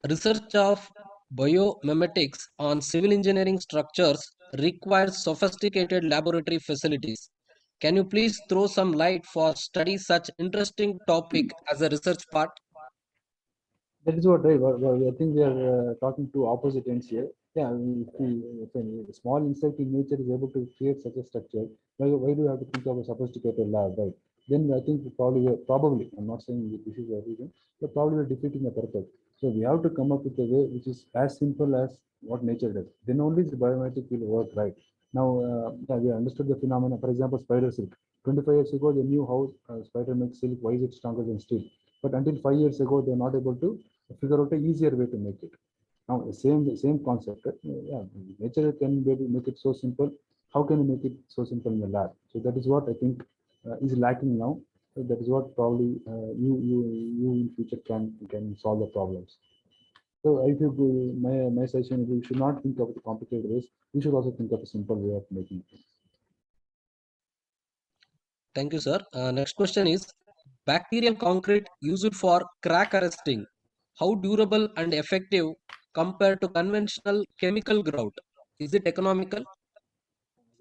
research of biomimetics on civil engineering structures requires sophisticated laboratory facilities. Can you please throw some light for study such interesting topic as a research part? That is what I think we are talking to opposite ends here. Yeah, if a small insect in nature is able to create such a structure, why do you have to think of a sophisticated lab, right? Then I think probably, I'm not saying that this is the reason, but probably we're defeating the purpose. So we have to come up with a way which is as simple as what nature does. Then only the biomimetic will work right. Now, yeah, we understood the phenomena. For example, spider silk. 25 years ago, they knew how spider makes silk. Why is it stronger than steel? But until 5 years ago, they're not able to figure out an easier way to make it. Now, the same concept. Yeah, nature can make it so simple. How can you make it so simple in the lab? So that is what I think is lacking now. So that is what probably you in future can solve the problems. So if you my suggestion is you should not think of the complicated ways. You should also think of a simple way of making it. Thank you, sir. Next question is bacterial concrete used for crack arresting. How durable and effective compared to conventional chemical grout? Is it economical?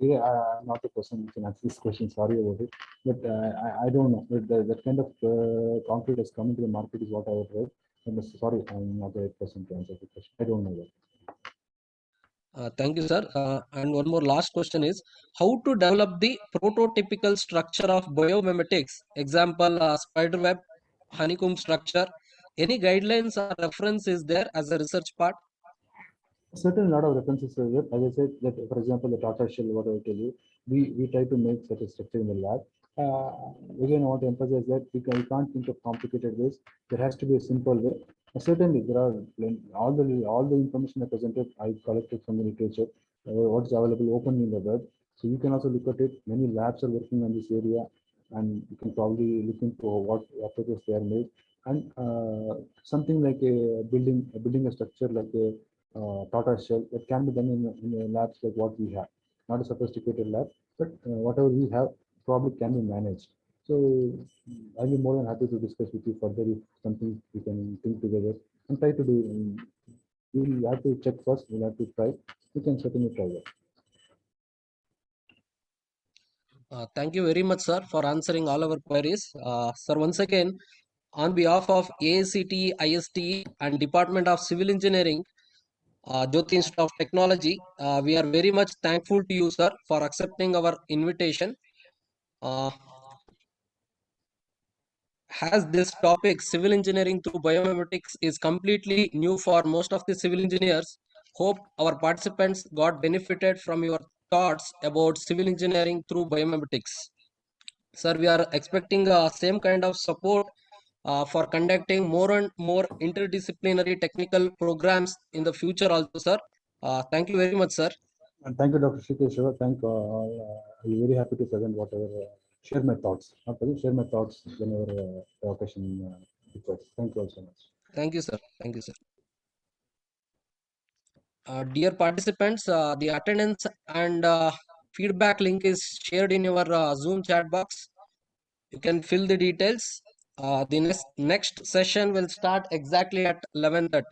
Yeah, I'm not the person who can answer this question. Sorry about it, but I don't know. But that kind of concrete has come into the market is what I would read. Sorry, I'm not the right person to answer the question. I don't know that. Thank you, sir. And one more last question is how to develop the prototypical structure of biomimetics? Example, spiderweb, honeycomb structure. Any guidelines or reference is there as a research part? Certain lot of references are there. As I said, that for example, the Tata shell, what I tell you, we try to make such a structure in the lab. Again, I want to emphasize that we can't think of complicated ways. There has to be a simple way. Certainly, there are all the information I presented. I collected from the literature. What's available openly in the web. So you can also look at it. Many labs are working on this area, and you can probably look into what approaches they are made. And something like building a structure like a Tata shell that can be done in labs like what we have, not a sophisticated lab, but whatever we have probably can be managed. So I'll be more than happy to discuss with you further if something we can think together and try to do. We'll have to check first. We'll have to try. We can certainly try that. Thank you very much, sir, for answering all our queries. Sir, once again, on behalf of AICTE, ISTE, and Department of Civil Engineering, Jyoti Institute of Technology, we are very much thankful to you, sir, for accepting our invitation. As this topic, civil engineering through biomimetics, is completely new for most of the civil engineers, hope our participants got benefited from your thoughts about civil engineering through biomimetics. Sir, we are expecting same kind of support for conducting more and more interdisciplinary technical programs in the future also, sir. Thank you very much, sir. And thank you, Dr. Shrikeshwar. I'm very happy to present whatever, share my thoughts. Share my thoughts whenever the occasion requires. Thank you all so much. Thank you, sir. Thank you, sir. Dear participants, the attendance and feedback link is shared in your Zoom chat box. You can fill the details. The next session will start exactly at 11:30.